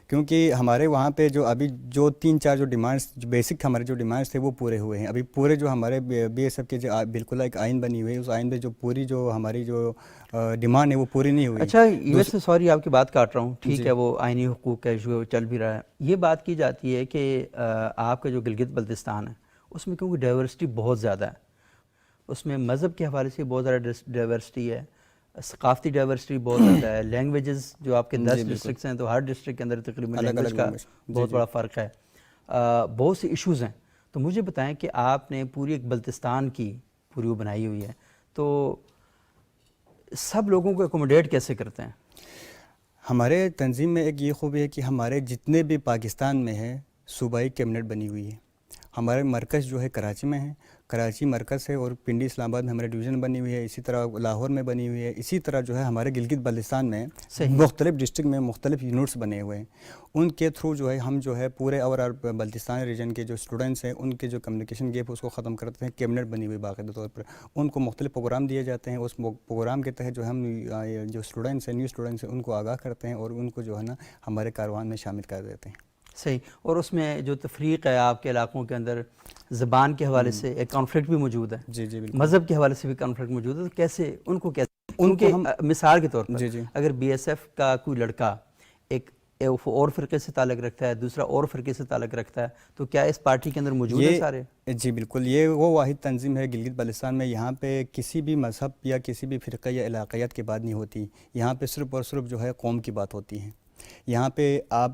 کیونکہ ہمارے وہاں پہ جو ابھی جو 3-4 جو ڈیمانڈس جو بیسک ہمارے جو ڈیمانڈس تھے وہ پورے ہوئے ہیں. ابھی پورے جو ہمارے BSF کے جو بالکل ایک آئین بنی ہوئی ہے، اس آئین پہ جو پوری جو ہماری جو ڈیمانڈ ہے وہ پوری نہیں ہوئی. اچھا ویسے سوری آپ کی بات کاٹ رہا ہوں، ٹھیک ہے وہ آئینی حقوق کا ایشو چل بھی رہا ہے. یہ بات کی جاتی ہے کہ آپ کا جو گلگت بلتستان ہے اس میں کیونکہ ڈائیورسٹی بہت زیادہ ہے، اس میں مذہب کے حوالے سے بہت زیادہ ڈائیورسٹی ہے، ثقافتی ڈائیورسٹی بہت زیادہ ہے، لینگویجز جو آپ کے 10 ڈسٹرکٹس ہیں تو ہر ڈسٹرکٹ کے اندر تقریباً لینگویج کا بہت بڑا فرق ہے، بہت سے ایشوز ہیں. تو مجھے بتائیں کہ آپ نے پوری ایک بلتستان کی پوری وہ بنائی ہوئی ہے، تو سب لوگوں کو اکوموڈیٹ کیسے کرتے ہیں؟ ہمارے تنظیم میں ایک یہ خوبی ہے کہ ہمارے جتنے بھی پاکستان میں ہے صوبائی کیبنٹ بنی ہوئی ہے. ہمارے مرکز جو ہے کراچی میں ہے، کراچی مرکز ہے، اور پنڈی اسلام آباد میں ہمارے ڈویژن بنی ہوئی ہے، اسی طرح لاہور میں بنی ہوئی ہے، اسی طرح جو ہے ہمارے گلگت بلتستان میں مختلف ڈسٹرکٹ میں مختلف یونٹس بنے ہوئے ہیں. ان کے تھرو جو ہے ہم جو ہے پورے اور بلتستان ریجن کے جو اسٹوڈنٹس ہیں ان کے جو کمیونیکیشن گیپ اس کو ختم کرتے ہیں. کیبنٹ بنی ہوئی باقاعدہ طور پر ان کو مختلف پروگرام دیے جاتے ہیں. اس پروگرام کے تحت جو ہم جو اسٹوڈنٹس ہیں، نیو اسٹوڈنٹس ہیں، ان کو آگاہ کرتے ہیں اور ان کو جو ہے نا ہمارے کاروان میں شامل کر دیتے ہیں. صحیح. اور اس میں جو تفریق ہے آپ کے علاقوں کے اندر زبان کے حوالے سے ایک کانفلکٹ بھی موجود ہے، جی جی بالکل. مذہب کے حوالے سے بھی کانفلکٹ موجود ہے، تو کیسے ان کو مثال کے طور پر جی جی اگر BSF کا کوئی لڑکا ایک اور فرقے سے تعلق رکھتا ہے، دوسرا اور فرقے سے تعلق رکھتا ہے، تو کیا اس پارٹی کے اندر موجود ہے سارے؟ جی بالکل. یہ وہ واحد تنظیم ہے گلگت بلتستان میں، یہاں پہ کسی بھی مذہب یا کسی بھی فرقہ یا علاقیت کی بات نہیں ہوتی. یہاں پہ صرف اور صرف جو ہے قوم کی بات ہوتی ہے. یہاں پہ آپ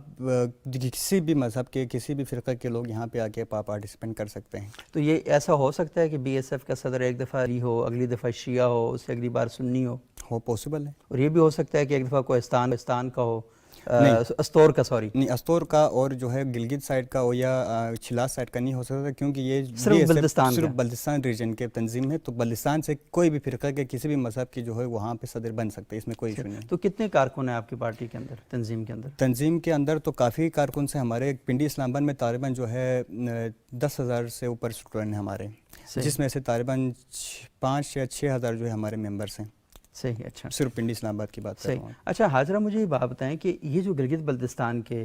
کسی بھی مذہب کے کسی بھی فرقہ کے لوگ یہاں پہ آ کے پارٹیسپینٹ کر سکتے ہیں. تو یہ ایسا ہو سکتا ہے کہ BSF کا صدر ایک دفعہ ہو، اگلی دفعہ شیعہ ہو، اس سے اگلی بار سنی ہو پاسبل ہے. اور یہ بھی ہو سکتا ہے کہ ایک دفعہ کوہستان کا ہو، استور کا، نہیں استور کا اور جو ہے گلگت سائڈ کا ہو یا چھلاس سائڈ کا نہیں ہو سکتا، کیونکہ یہ صرف بلتستان ریجن کے تنظیم ہے. تو بلتستان سے کوئی بھی فرقہ کے کسی بھی مذہب کی جو ہے وہاں پہ صدر بن سکتے ہیں، اس میں کوئی ایشو نہیں. تو کتنے کارکن ہیں آپ کی پارٹی کے اندر، تنظیم کے اندر؟ تنظیم کے اندر تو کافی کارکن سے ہمارے پنڈی اسلام آباد میں طالباً جو ہے 10,000 سے اوپر اسٹوڈنٹ ہیں ہمارے، جس میں سے طالباً 5 یا 6,000 جو ہے ہمارے ممبرس ہیں. صحیح. اچھا صرف پنڈی اسلام آباد کی بات کر رہا ہوں. اچھا حاضرہ مجھے یہ بات بتائیں کہ یہ جو گلگت بلتستان کے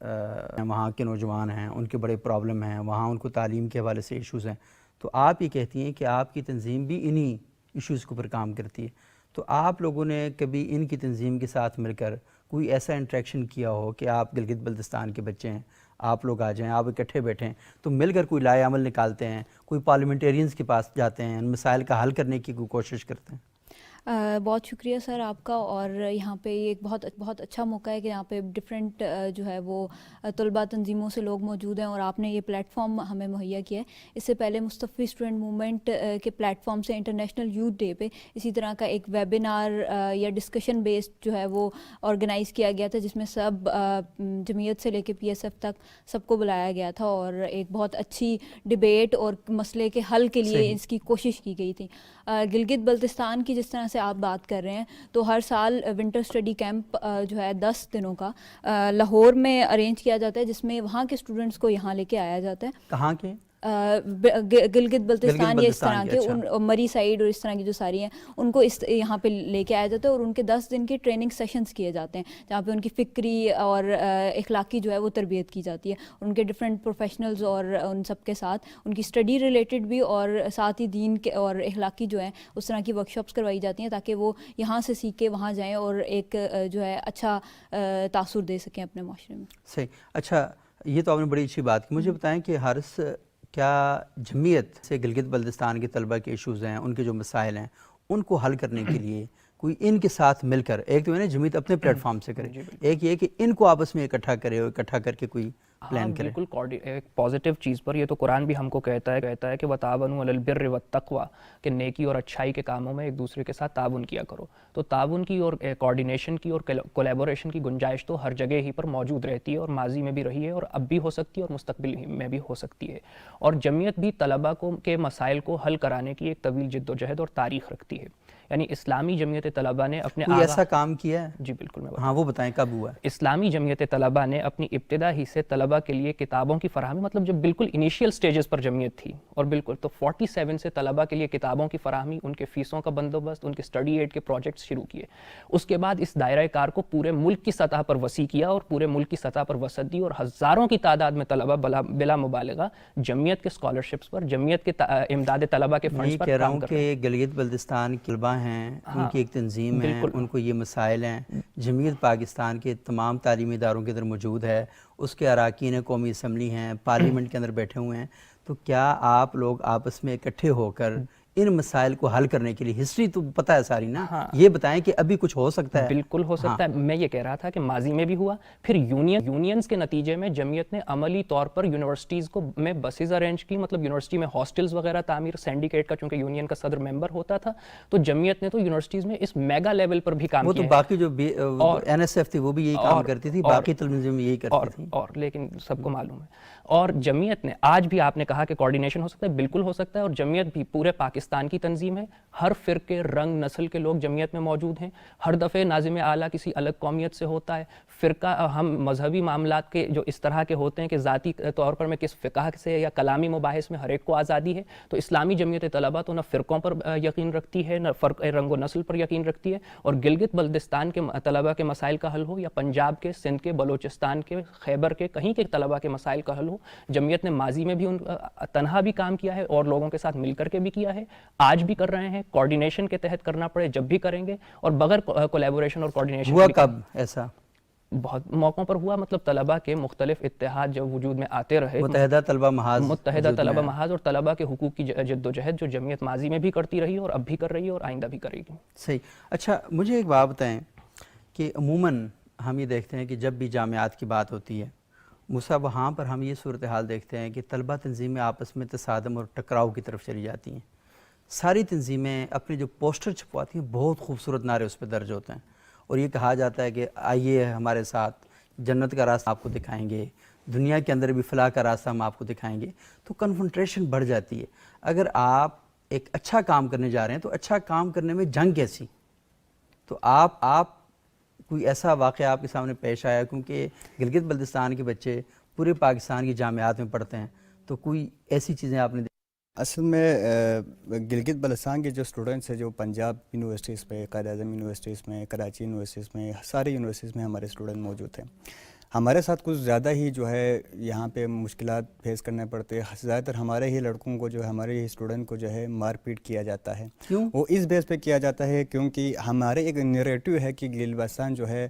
وہاں کے نوجوان ہیں، ان کے بڑے پرابلم ہیں، وہاں ان کو تعلیم کے حوالے سے ایشوز ہیں، تو آپ یہ کہتی ہیں کہ آپ کی تنظیم بھی انہی ایشوز کے اوپر کام کرتی ہے. تو آپ لوگوں نے کبھی ان کی تنظیم کے ساتھ مل کر کوئی ایسا انٹریکشن کیا ہو کہ آپ گلگت بلتستان کے بچے ہیں، آپ لوگ آ جائیں، آپ اکٹھے بیٹھیں تو مل کر کوئی لائے عمل نکالتے ہیں، کوئی پارلیمنٹیرینز کے پاس جاتے ہیں، ان مسائل کا حل کرنے کی کوئی کوشش کرتے ہیں؟ بہت شکریہ سر آپ کا. اور یہاں پہ یہ ایک بہت اچھا موقع ہے کہ یہاں پہ ڈفرینٹ جو ہے وہ طلباء تنظیموں سے لوگ موجود ہیں اور آپ نے یہ پلیٹ فارم ہمیں مہیا کیا ہے. اس سے پہلے مصطفی اسٹوڈنٹ موومنٹ کے پلیٹ فارم سے انٹرنیشنل یوتھ ڈے پہ اسی طرح کا ایک ویبینار یا ڈسکشن بیسڈ جو ہے وہ آرگنائز کیا گیا تھا، جس میں سب جمعیت سے لے کے پی ایس ایف تک سب کو بلایا گیا تھا اور ایک بہت اچھی ڈبیٹ اور مسئلے کے حل کے لیے اس کی کوشش کی گئی تھی. گلگت بلتستان کی جس طرح سے آپ بات کر رہے ہیں تو ہر سال ونٹر اسٹڈی کیمپ جو ہے 10 دنوں کا لاہور میں ارینج کیا جاتا ہے، جس میں وہاں کے اسٹوڈنٹس کو یہاں لے کے آیا جاتا ہے. کہاں کے؟ گلگت بلتستان یا اس طرح کے اچھا. مری سائیڈ اور اس طرح کی جو ساری ہیں ان کو اس یہاں پہ لے کے آیا جاتا ہے اور ان کے 10 دن کے ٹریننگ سیشنز کیے جاتے ہیں جہاں پہ ان کی فکری اور اخلاقی جو ہے وہ تربیت کی جاتی ہے. ان کے ڈفرینٹ پروفیشنلز اور ان سب کے ساتھ ان کی اسٹڈی ریلیٹڈ بھی اور ساتھ ہی دین کے اور اخلاقی جو ہیں اس طرح کی ورکشاپس کروائی جاتی ہیں تاکہ وہ یہاں سے سیکھ کے وہاں جائیں اور ایک جو ہے اچھا تاثر دے سکیں اپنے معاشرے میں. صحیح. اچھا، یہ تو آپ نے بڑی اچھی بات کی. مجھے بتائیں کہ حارث، کیا جمعیت سے گلگت بلتستان کے طلبہ کے ایشوز ہیں، ان کے جو مسائل ہیں، ان کو حل کرنے کے لیے کوئی ان کے ساتھ مل کر، ایک تو ہے نا جمعیت اپنے پلیٹ فارم سے کرے، ایک یہ کہ ان کو آپس میں اکٹھا کرے اور اکٹھا کر کے کوئی پلان کرے؟ بالکل ایک پازیٹیو چیز پر یہ تو قرآن بھی ہم کو کہتا ہے کہ وتعاونوا علی البر والتقوی، کہ نیکی اور اچھائی کے کاموں میں ایک دوسرے کے ساتھ تعاون کیا کرو. تو تعاون کی اور کوارڈینیشن کی اور کولیبوریشن کی گنجائش تو ہر جگہ ہی پر موجود رہتی ہے اور ماضی میں بھی رہی ہے اور اب بھی ہو سکتی ہے اور مستقبل میں بھی ہو سکتی ہے. اور جمعیت بھی طلباء کے مسائل کو حل کرانے کی ایک طویل جد و جہد اور تاریخ رکھتی ہے. یعنی اسلامی جمعیت طلباء نے اپنے کوئی ایسا کام کیا ہے؟ جی بالکل، میں ہاں وہ بتائیں کب ہوا ہے؟ اسلامی جمعیت طلباء نے اپنی ابتدا ہی سے طلباء کے لیے کتابوں کی فراہمی، مطلب جب بالکل انیشیل سٹیجز پر جمعیت تھی اور بالکل تو 47 سے طلباء کے لیے کتابوں کی فراہمی، ان کے فیسوں کا بندوبست، ان کے اسٹڈی ایڈ کے پروجیکٹس شروع کیے. اس کے بعد اس دائرہ کار کو پورے ملک کی سطح پر وسیع کیا اور پورے ملک کی سطح پر وسعت دی اور ہزاروں کی تعداد میں طلباء بلا مبالغہ جمعیت کے اسکالرشپس پر، جمعیت کے امداد طلباء کے فنڈز پر کام کر رہے ہیں. میں کہہ رہا ہوں کہ گلگت بلتستان کے طلباء ہیں، ان کی ایک تنظیم ہے، ان کو یہ مسائل ہیں. جمعیت پاکستان کے تمام تعلیمی اداروں کے اندر موجود ہے، اس کے اراکین قومی اسمبلی ہیں، پارلیمنٹ کے اندر بیٹھے ہوئے ہیں. تو کیا آپ لوگ آپس میں اکٹھے ہو کر ان مسائل کو حل کرنے کے لیے، ہسٹری تو پتہ ہے ساری نا، یہ بتائیں کہ ابھی کچھ ہو سکتا ہے؟ بالکل ہو سکتا ہے. میں یہ کہہ رہا تھا کہ ماضی میں بھی ہوا، پھر یونینز کے نتیجے میں جمعیت نے عملی طور پر یونیورسٹیز کو میں بسز ارینج کی، مطلب یونیورسٹی میں ہاسٹلز وغیرہ تعمیر، سینڈیکیٹ کا چونکہ یونین کا صدر ممبر ہوتا تھا تو جمعیت نے تو یونیورسٹیز میں اس میگا لیول پر بھی کام کیا. وہ تو باقی جو این ایس ایف تھی وہ بھی یہی کام کرتی تھی، باقی تنظیمیں یہی کرتی تھیں، اور لیکن سب کو معلوم ہے. اور جمعیت نے آج بھی، آپ نے کہا کہ کوارڈینیشن ہو سکتا ہے، بالکل ہو سکتا ہے. اور جمعیت بھی پورے پاکستان کی تنظیم ہے، ہر فرقے، رنگ، نسل کے لوگ جمعیت میں موجود ہیں. ہر دفعہ ناظم اعلیٰ کسی الگ قومیت سے ہوتا ہے. فرقہ ہم مذہبی معاملات کے جو اس طرح کے ہوتے ہیں کہ ذاتی طور پر میں کس فقہ سے یا کلامی مباحث میں ہر ایک کو آزادی ہے. تو اسلامی جمعیت طلباء تو نہ فرقوں پر یقین رکھتی ہے، نہ فرق رنگ و نسل پر یقین رکھتی ہے. اور گلگت بلتستان کے طلباء کے مسائل کا حل ہو یا پنجاب کے، سندھ کے، بلوچستان کے، خیبر کے، کہیں کے طلباء کے مسائل کا حل ہو، جمعیت نے ماضی میں بھی تنہا بھی کام کیا ہے اور لوگوں کے ساتھ مل کر کے بھی کیا ہے، آج بھی کر رہے ہیں. کوارڈینیشن کے تحت کرنا پڑے جب بھی کریں گے، اور بغیر کولیبوریشن اور کوارڈینیشن ہوا کب ایسا؟ بہت موقعوں پر ہوا. مطلب طلباء کے مختلف اتحاد جب وجود میں آتے رہے، متحدہ طلبہ محاذ اور طلباء کے حقوق کی جد و جہد جو جمعیت ماضی میں بھی کرتی رہی اور اب بھی کر رہی ہے اور آئندہ بھی کرے گی. صحیح. اچھا مجھے ایک بات بتائیں کہ عموماً ہم یہ دیکھتے ہیں کہ جب بھی جامعات کی بات ہوتی ہے موسیٰ، وہاں پر ہم یہ صورتحال دیکھتے ہیں کہ طلبہ تنظیمیں آپس میں تصادم اور ٹکراؤ کی طرف چلی جاتی ہیں. ساری تنظیمیں اپنے جو پوسٹر چھپواتی ہیں، بہت خوبصورت نعرے اس پہ درج ہوتے ہیں اور یہ کہا جاتا ہے کہ آئیے ہمارے ساتھ، جنت کا راستہ آپ کو دکھائیں گے، دنیا کے اندر بھی فلاح کا راستہ ہم آپ کو دکھائیں گے. تو کنفرنٹریشن بڑھ جاتی ہے. اگر آپ ایک اچھا کام کرنے جا رہے ہیں تو اچھا کام کرنے میں جنگ کیسی؟ تو آپ کوئی ایسا واقعہ آپ کے سامنے پیش آیا؟ کیونکہ گلگت بلتستان کے بچے پورے پاکستان کی جامعات میں پڑھتے ہیں، تو کوئی ایسی چیزیں آپ نے؟ اصل میں گلگت بلتستان کے جو اسٹوڈنٹس ہیں، جو پنجاب یونیورسٹیز میں، قائد اعظم یونیورسٹیز میں، کراچی یونیورسٹیز میں، سارے یونیورسٹیز میں ہمارے اسٹوڈنٹ موجود ہیں. ہمارے ساتھ کچھ زیادہ ہی جو ہے یہاں پہ مشکلات فیس کرنے پڑتے ہیں. زیادہ تر ہمارے ہی لڑکوں کو جو ہے، ہمارے ہی اسٹوڈنٹ کو جو ہے مار پیٹ کیا جاتا ہے. کیوں؟ وہ اس بیس پہ کیا جاتا ہے کیونکہ ہمارے ایک نیریٹو ہے کہ گلگت بلتستان جو ہے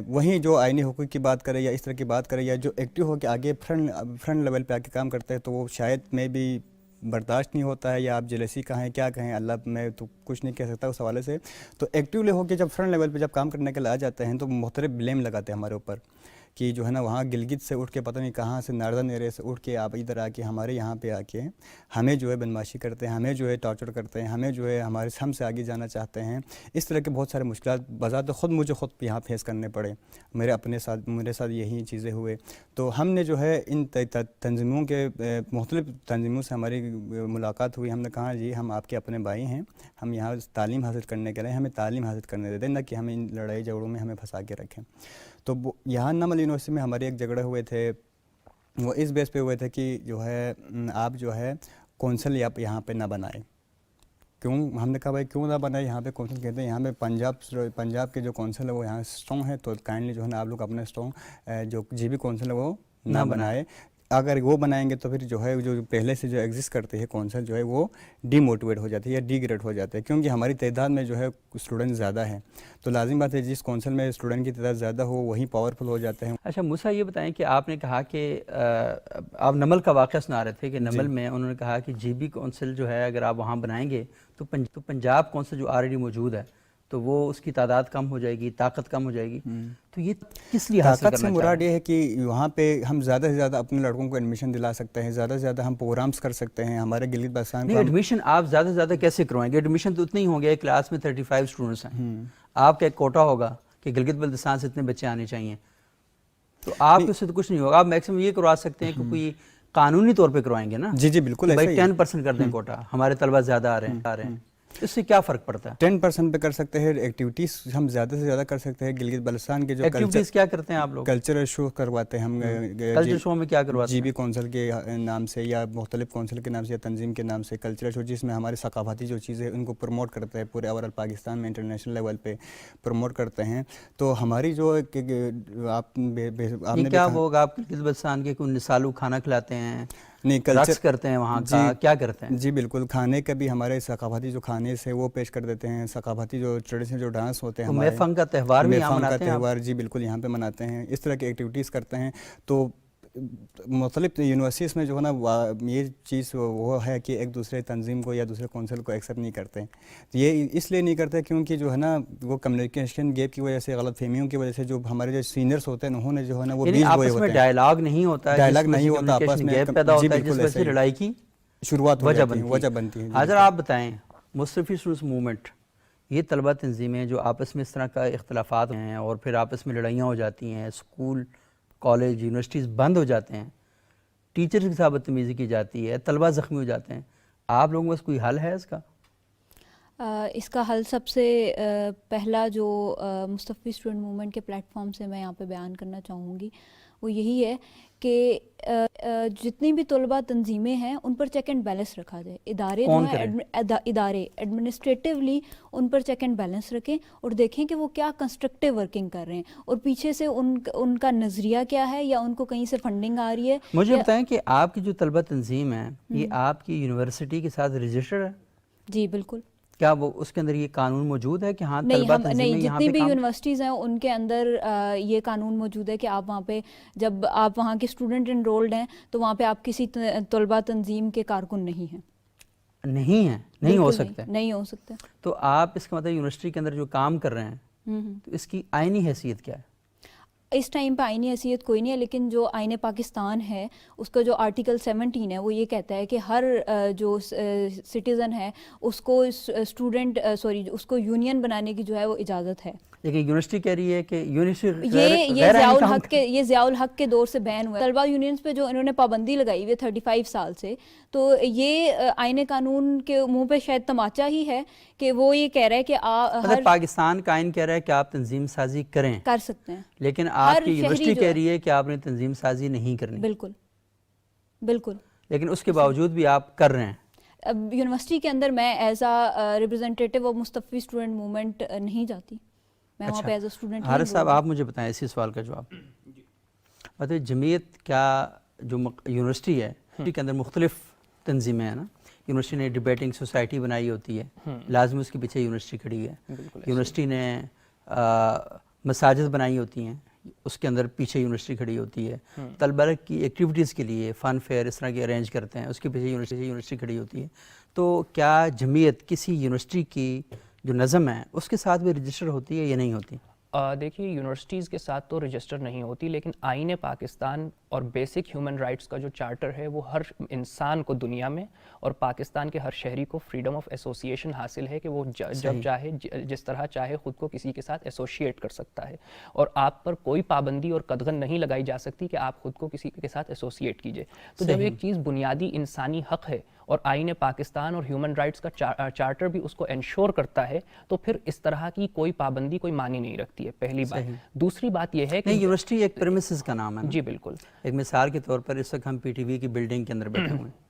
وہیں جو آئینی حقوق کی بات کرے یا اس طرح کی بات کرے یا جو ایکٹیو ہو کے آگے فرنٹ لیول پہ آ کے کام کرتے ہیں، تو وہ شاید میں بھی برداشت نہیں ہوتا ہے یا آپ جیلسی کہیں کیا کہیں، اللہ میں تو کچھ نہیں کہہ سکتا اس حوالے سے. تو ایکٹیولی ہو کے جب فرنٹ لیول پہ جب کام کرنے کے لیے آ جاتے ہیں تو مختلف بلیم لگاتے ہیں ہمارے اوپر کہ جو ہے نا وہاں گلگت سے اٹھ کے پتہ نہیں کہاں سے ناردرن ایریا سے اٹھ کے آپ ادھر آ کے ہمارے یہاں پہ آ کے ہمیں جو ہے بدماشی کرتے ہیں، ہمیں جو ہے ٹارچر کرتے ہیں، ہمیں جو ہے ہم سے آگے جانا چاہتے ہیں. اس طرح کے بہت سارے مشکلات بذات خود مجھے یہاں فیس کرنے پڑے. میرے ساتھ یہی چیزیں ہوئے. تو ہم نے جو ہے ان تنظیموں کے مختلف تنظیموں سے ہماری ملاقات ہوئی. ہم نے کہا جی ہم آپ کے اپنے بھائی ہیں، ہم یہاں تعلیم حاصل کرنے کے لیے ہمیں تعلیم حاصل کرنے دے دیں، نہ کہ ہمیں ان لڑائی جھگڑوں میں ہمیں پھنسا کے رکھیں. تو یہاں نمل یونیورسٹی میں ہمارے ایک جھگڑے ہوئے تھے، وہ اس بیس پہ ہوئے تھے کہ جو ہے آپ جو ہے کونسل یہاں پہ نہ بنائیں. کیوں؟ ہم نے کہا بھائی کیوں نہ بنائے، یہاں پہ کونسل کہتے ہیں یہاں پہ پنجاب کے جو کونسل ہے وہ یہاں اسٹرانگ ہے، تو کائنڈلی جو ہے نا آپ لوگ اپنے اسٹرانگ جو جی بی کونسل ہے وہ نہ بنائے. اگر وہ بنائیں گے تو پھر جو ہے جو پہلے سے جو ایگزسٹ کرتی ہے کونسل جو ہے وہ ڈی موٹیویٹ ہو جاتی ہے یا ڈی گریڈ ہو جاتے ہیں، کیونکہ ہماری تعداد میں جو ہے اسٹوڈنٹ زیادہ ہیں. تو لازم بات ہے جس کونسل میں اسٹوڈنٹ کی تعداد زیادہ ہو وہی پاورفل ہو جاتے ہیں. اچھا موسیٰ یہ بتائیں کہ آپ نے کہا کہ آپ نمل کا واقعہ سنا رہے تھے کہ نمل میں انہوں نے کہا کہ جی بی کونسل جو ہے اگر آپ وہاں بنائیں گے تو پنجاب کونسل جو آلریڈی موجود ہے تو وہ اس کی تعداد کم ہو جائے گی، طاقت کم ہو جائے گی. تو یہ کس لیے حاصل طاقت کرنا سے مراد یہ ہے کہ وہاں پہ ہم زیادہ سے زیادہ اپنے لڑکوں کو ایڈمیشن دلا سکتے ہیں، زیادہ سے زیادہ ہم پروگرامز کر سکتے ہیں. ہمارے گلگت بلتستان نہیں، ایڈمیشن آپ زیادہ سے زیادہ کیسے کروائیں گے؟ ایڈمیشن تو اتنے ہی ہوں گے، ایک کلاس میں 35 اسٹوڈنٹس ہیں، آپ کا ایک کوٹا ہوگا کہ گلگت بلتستان سے اتنے بچے آنے چاہیے، تو آپ اس سے تو کچھ نہیں ہوگا. آپ میکسیمم یہ کروا سکتے ہیں کہ کوئی قانونی طور پہ کروائیں گے نا. جی بالکل بھائی 10% کر دیں کوٹا، ہمارے طلبہ زیادہ آ رہے ہیں، اس سے کیا فرق پڑتا ہے؟ 10% پہ کر سکتے ہیں. ایکٹیویٹیز ہم زیادہ سے زیادہ کر سکتے ہیں. گلگت بلتستان کے جو ایکٹیویٹیز کیا کرتے ہیں آپ لوگ؟ کلچرل شو کرواتے ہیں ہم. کلچرل شو میں کیا کرواتے ہیں؟ جی بی کونسل کے نام سے یا مختلف کونسل کے نام سے یا تنظیم کے نام سے کلچرل شو، جس میں ہمارے ثقافتی جو چیزیں ان کو پروموٹ کرتے ہیں، پورے اوورال پاکستان میں انٹرنیشنل لیول پہ پروموٹ کرتے ہیں. تو ہماری جو آپ نے کیا وہ آپ گلگت بلتستان کے کوئی نسالو کھانا کھلاتے ہیں، نہیں رقص کرتے ہیں وہاں کا، کیا کرتے ہیں؟ جی بالکل، کھانے کا بھی ہمارے ثقافتی جو کھانے سے وہ پیش کر دیتے ہیں. ثقافتی جو ٹریڈیشنل جو ڈانس ہوتے ہیں ہمارے، میفنگ کا تہوار بھی یہاں مناتے ہیں آپ؟ تہوار جی بالکل یہاں پہ مناتے ہیں. اس طرح کی ایکٹیویٹیز کرتے ہیں. تو مختلف یونیورسٹیز میں جو ہے نا یہ چیز وہ ہے کہ ایک دوسرے تنظیم کو یا دوسرے کونسل کو ایکسیپٹ نہیں کرتے. یہ اس لیے نہیں کرتے کیونکہ جو ہے نا وہ کمیونیکیشن گیپ کی وجہ سے، غلط فہمیوں کی وجہ سے، جو ہمارے جو سینئرس ہوتے ہیں انہوں نے جو ہے نا وہ بیچ بوئے ہوتے ہیں. ڈائلاگ نہیں ہوتا ہے، ڈائلاگ نہیں ہوتا آپس میں، گیپ پیدا ہوتا ہے جس وجہ سے لڑائی کی شروعات وجہ بنتی ہے. حاضر آپ بتائیں، مصطفی اسٹوڈنٹس موومنٹ، یہ طلبہ تنظیمیں جو آپس میں اس طرح کا اختلافات ہیں اور پھر آپس میں لڑائیاں ہو جاتی ہیں، اسکول کالج یونیورسٹیز بند ہو جاتے ہیں، ٹیچرز کے ساتھ بدتمیزی کی جاتی ہے، طلبہ زخمی ہو جاتے ہیں، آپ لوگوں کے پاس کوئی حل ہے اس کا؟ اس کا حل سب سے پہلا جو مصطفی اسٹوڈنٹ موومنٹ کے پلیٹ فارم سے میں یہاں پہ بیان کرنا چاہوں گی وہ یہی ہے کہ جتنی بھی طلبہ تنظیمیں ہیں ان پر چیک اینڈ بیلنس رکھا جائے. ادارے جو ہیں ادارے administratively in per check and balance رکھیں اور دیکھیں کہ وہ کیا کنسٹرکٹیو ورکنگ کر رہے ہیں اور پیچھے سے ان کا نظریہ کیا ہے یا ان کو کہیں سے فنڈنگ آ رہی ہے. مجھے بتائیں کہ آپ کی جو طلبہ تنظیم ہے یہ آپ کی یونیورسٹی کے ساتھ رجسٹرڈ ہے؟ جی بالکل. کیا وہ اس کے اندر یہ قانون موجود ہے کہ ہاں طلبہ تنظیمیں یہاں پہ جتنی بھی یونیورسٹیز ہیں ان کے اندر یہ قانون موجود ہے کہ آپ وہاں پہ جب آپ وہاں کے اسٹوڈنٹ انرولڈ ہیں تو وہاں پہ آپ کسی طلبہ تنظیم کے کارکن نہیں ہیں. نہیں ہو سکتے. نہیں ہو سکتے. تو آپ اس کا مطلب یونیورسٹی کے اندر جو کام کر رہے ہیں تو اس کی آئینی حیثیت کیا ہے؟ اس ٹائم پہ آئینی حیثیت کوئی نہیں ہے، لیکن جو آئین پاکستان ہے اس کا جو آرٹیکل 17 ہے وہ یہ کہتا ہے کہ ہر جو سٹیزن ہے اس کو اس کو یونین بنانے کی جو ہے وہ اجازت ہے. لیکن یونیورسٹی کہہ رہی ہے کہ یہ ضیاء الحق کے دور سے بین ہوا ہے. طلبہ یونینز پہ جو انہوں نے پابندی لگائی ہوئی ہے 35 سال سے، تو یہ آئین قانون کے منہ پہ شاید تماچا ہی ہے کہ وہ یہ کہہ رہا ہے کہ ہر پاکستان کا آئین کہہ رہا ہے کہ آپ تنظیم سازی کر سکتے ہیں، لیکن آپ کی یونیورسٹی کہہ رہی ہے کہ آپ نے تنظیم سازی نہیں کرنی. بالکل. لیکن اس کے باوجود بھی آپ کر رہے ہیں. اب یونیورسٹی کے اندر میں as a representative of Mustafa student movement نہیں جاتی، میں وہاں پہ ایز اے اسٹوڈنٹ. حارث صاحب آپ مجھے بتائیں اسی سوال کا جواب. مطلب جمعیت کیا جو یونیورسٹی ہے اس کے اندر مختلف تنظیمیں ہیں نا، یونیورسٹی نے ڈبیٹنگ سوسائٹی بنائی ہوتی ہے، لازم اس کے پیچھے یونیورسٹی کھڑی ہے. یونیورسٹی نے مساجد بنائی ہوتی ہیں، اس کے اندر پیچھے یونیورسٹی کھڑی ہوتی ہے. طلبہ کی ایکٹیویٹیز کے لیے فن فیئر اس طرح کے ارینج کرتے ہیں, اس کے پیچھے یونیورسٹی کھڑی ہوتی ہے. تو کیا جمعیت کسی یونیورسٹی کی جو نظم ہے اس کے ساتھ بھی رجسٹر ہوتی ہے یا نہیں ہوتی؟ دیکھیے یونیورسٹیز کے ساتھ تو رجسٹر نہیں ہوتی, لیکن آئین پاکستان اور بیسک ہیومن رائٹس کا جو چارٹر ہے وہ ہر انسان کو دنیا میں اور پاکستان کے ہر شہری کو فریڈم آف ایسوسیشن حاصل ہے کہ وہ جب چاہے جس طرح چاہے خود کو کسی کے ساتھ ایسوسیٹ کر سکتا ہے, اور آپ پر کوئی پابندی اور قدغن نہیں لگائی جا سکتی کہ آپ خود کو کسی کے ساتھ ایسوسیٹ کیجئے. تو جب ایک چیز بنیادی انسانی حق ہے اور آئین پاکستان اور ہیومن رائٹس کا چارٹر بھی اس کو انشور کرتا ہے, تو پھر اس طرح کی کوئی پابندی کوئی معنی نہیں رکھتی ہے, پہلی بات. دوسری بات یہ ہے کہ یونیورسٹی ایک پریمیسز کا نام ہے. جی بالکل. ایک مثال کے طور پر اس وقت ہم پی ٹی وی کی بلڈنگ کے اندر بیٹھے ہوئے ہیں.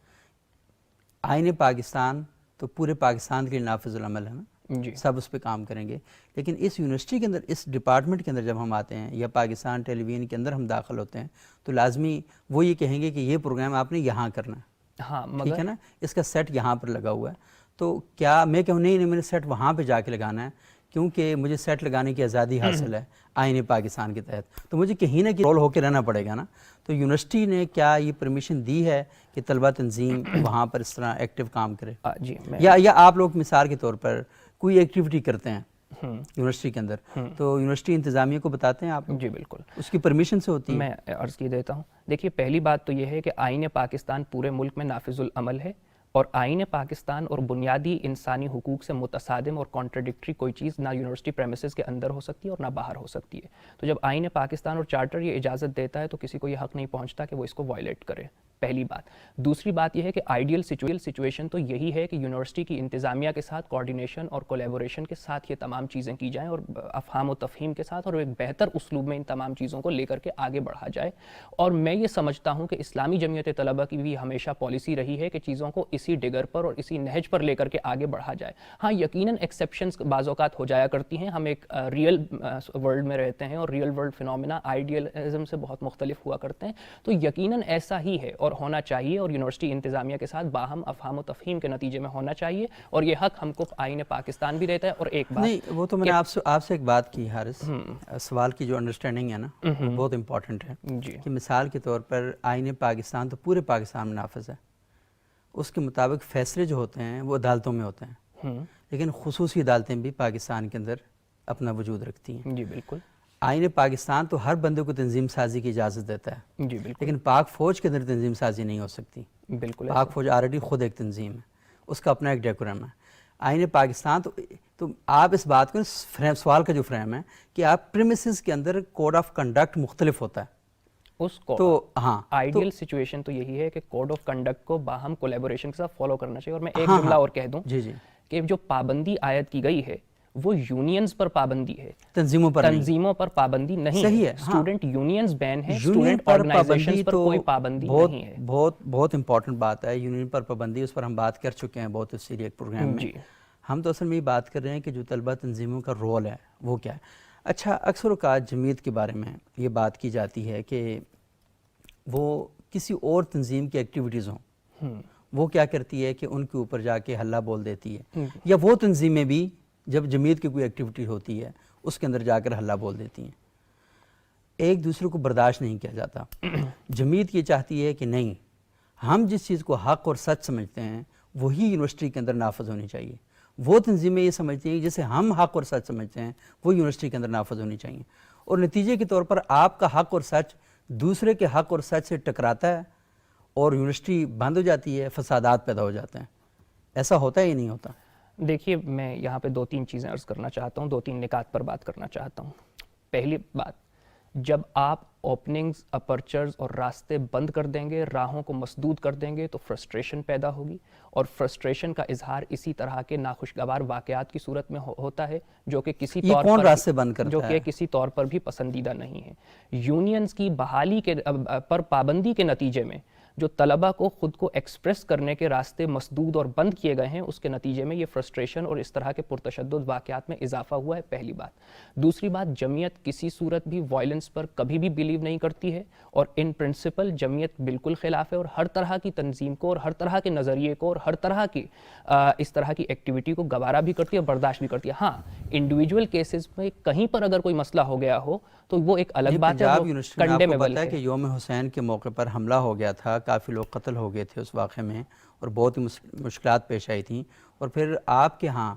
آئین پاکستان تو پورے پاکستان کے لیے نافذ العمل ہے نا, جی سب اس پہ کام کریں گے, لیکن اس یونیورسٹی کے اندر, اس ڈپارٹمنٹ کے اندر جب ہم آتے ہیں یا پاکستان ٹیلی ویژن کے اندر ہم داخل ہوتے ہیں تو لازمی وہ یہ کہیں گے کہ یہ پروگرام آپ نے یہاں کرنا ہے. ہاں ٹھیک ہے نا, اس کا سیٹ یہاں پر لگا ہوا ہے. تو کیا میں کہوں نہیں میں نے سیٹ وہاں پہ جا کے لگانا ہے کیونکہ مجھے سیٹ لگانے کی آزادی حاصل ہے آئین پاکستان کے تحت, تو مجھے کہیں نہ کہیں رول ہو کے رہنا پڑے گا نا. تو یونیورسٹی نے کیا یہ پرمیشن دی ہے کہ طلبہ تنظیم وہاں پر اس طرح ایکٹیو کام کرے؟ جی یا آپ لوگ مثال کے طور پر کوئی ایکٹیویٹی کرتے ہیں یونیورسٹی کے اندر تو یونیورسٹی انتظامیہ کو بتاتے ہیں آپ؟ جی بالکل, اس کی پرمیشن سے ہوتی ہے؟ میں عرض کی دیتا ہوں. دیکھیے پہلی بات تو یہ ہے کہ آئین پاکستان پورے ملک میں نافذ العمل ہے, اور آئین پاکستان اور بنیادی انسانی حقوق سے متصادم اور کانٹرڈکٹری کوئی چیز نہ یونیورسٹی پریمیسز کے اندر ہو سکتی ہے اور نہ باہر ہو سکتی ہے. تو جب آئین پاکستان اور چارٹر یہ اجازت دیتا ہے تو کسی کو یہ حق نہیں پہنچتا کہ وہ اس کو وائلیٹ کرے, پہلی بات. دوسری بات یہ ہے کہ آئیڈیل سچویشن تو یہی ہے کہ یونیورسٹی کی انتظامیہ کے ساتھ کوارڈینیشن اور کولیبوریشن کے ساتھ یہ تمام چیزیں کی جائیں, اور افہام و تفہیم کے ساتھ اور ایک بہتر اسلوب میں ان تمام چیزوں کو لے کر کے آگے بڑھا جائے. اور میں یہ سمجھتا ہوں کہ اسلامی جمعیت طلبہ کی بھی ہمیشہ پالیسی رہی ہے کہ چیزوں کو اسی ڈگر پر اور اسی نہج پر لے کر کے آگے بڑھا جائے. ہاں یقیناً ایکسیپشنز بعض اوقات ہو جایا کرتی ہیں, ہم ایک ریئل ورلڈ میں رہتے ہیں اور ریئل ورلڈ فینومینا آئیڈیلزم سے بہت مختلف ہوا کرتے ہیں, تو یقیناً ایسا ہی ہے اور ہونا چاہیے, اور یونیورسٹی انتظامیہ کے ساتھ باہم افہام و تفہیم کے نتیجے میں ہونا چاہیے, اور یہ حق ہم کو آئین پاکستان بھی دیتا ہے. اور ایک بات نہیں, وہ تو میں نے آپ سے ایک بات کی حارث, سوال کی جو انڈرسٹینڈنگ ہے نا بہت امپورٹنٹ ہے کہ مثال کے طور پر آئین پاکستان تو پورے پاکستان میں نافذ ہے, اس کے مطابق فیصلے جو ہوتے ہیں وہ عدالتوں میں ہوتے ہیں, لیکن خصوصی عدالتیں بھی پاکستان کے اندر اپنا وجود رکھتی ہیں. جی بالکل. آئین پاکستان تو ہر بندے کو تنظیم سازی کی اجازت دیتا ہے, جی بالکل, لیکن پاک فوج کے اندر تنظیم سازی نہیں ہو سکتی. بالکل, پاک فوج آلریڈی خود ایک تنظیم ہے, اس کا اپنا ایک ڈیکورم ہے. آئین پاکستان تو آپ اس بات کو سوال کا جو فریم ہے کہ آپ پریمیسز کے اندر کوڈ آف کنڈکٹ مختلف ہوتا ہے, اس کو تو ہاں آئیڈیل سچویشن تو یہی ہے کہ کوڈ آف کنڈکٹ کو باہم کولیبوریشن کے ساتھ فالو کرنا چاہیے. اور میں ایک جملہ اور کہہ دوں کہ جو پابندی عائد کی گئی ہے وہ یونینز پر پابندی ہے, تنظیموں پر پابندی نہیں ہے. اسٹوڈنٹ یونینز بین ہیں, اسٹوڈنٹ آرگنائزیشنز پر کوئی پابندی نہیں ہے. بہت امپورٹنٹ بات ہے یونین پر پابندی, اس پر ہم بات کر چکے ہیں بہت اسی ایک پروگرام میں. ہم تو اصل میں یہ بات کر رہے ہیں کہ جو طلبہ تنظیموں کا رول ہے وہ کیا ہے. اچھا, اکثر اوقات جمعیت کے بارے میں یہ بات کی جاتی ہے کہ وہ کسی اور تنظیم کی ایکٹیویٹیز ہوں, وہ کیا کرتی ہے کہ ان کے اوپر جا کے ہلہ بول دیتی ہے, یا وہ تنظیمیں بھی جب جمعیت کی کوئی ایکٹیویٹی ہوتی ہے اس کے اندر جا کر ہلہ بول دیتی ہیں. ایک دوسرے کو برداشت نہیں کیا جاتا. جمعیت یہ چاہتی ہے کہ نہیں, ہم جس چیز کو حق اور سچ سمجھتے ہیں وہی یونیورسٹی کے اندر نافذ ہونی چاہیے. وہ تنظیمیں یہ سمجھتی ہیں جسے ہم حق اور سچ سمجھتے ہیں وہ یونیورسٹی کے اندر نافذ ہونی چاہیے, اور نتیجے کے طور پر آپ کا حق اور سچ دوسرے کے حق اور سچ سے ٹکراتا ہے اور یونیورسٹی بند ہو جاتی ہے, فسادات پیدا ہو جاتے ہیں. ایسا ہوتا ہے یا نہیں ہوتا؟ دیکھیے میں یہاں پہ 2-3 چیزیں عرض کرنا چاہتا ہوں, 2-3 نکات پر بات کرنا چاہتا ہوں. پہلی بات, جب آپ اوپننگز, اپرچرز اور راستے بند کر دیں گے, راہوں کو مسدود کر دیں گے, تو فرسٹریشن پیدا ہوگی, اور فرسٹریشن کا اظہار اسی طرح کے ناخوشگوار واقعات کی صورت میں ہوتا ہے جو کہ کسی طور پر بھی پسندیدہ نہیں ہے. یونینز کی بحالی پر پابندی کے نتیجے میں جو طلبہ کو خود کو ایکسپریس کرنے کے راستے مسدود اور بند کیے گئے ہیں، اس کے نتیجے میں یہ فرسٹریشن اور اس طرح کے پرتشدد واقعات میں اضافہ ہوا ہے، پہلی بات۔ دوسری بات، جمعیت کسی صورت بھی وائلنس پر کبھی بھی بلیو نہیں کرتی ہے، اور ان پرنسپل جمعیت بالکل خلاف ہے، اور ہر طرح کی تنظیم کو اور ہر طرح کے نظریے کو اور ہر طرح کی اس طرح کی ایکٹیویٹی کو گوارا بھی کرتی ہے اور برداشت بھی کرتی ہے۔ ہاں، انڈیویجول کیسز میں کہیں پر اگر کوئی مسئلہ ہو گیا ہو تو وہ ایک الگ بات ہے، پنجاب یونیورسٹی میں آپ کو کنڈیمیبل پتہ ہے کہ یوم حسین کے موقع پر حملہ ہو گیا تھا، کافی لوگ قتل ہو گئے تھے اس واقعے میں، اور بہت ہی مشکلات پیش آئی تھیں، اور پھر آپ کے ہاں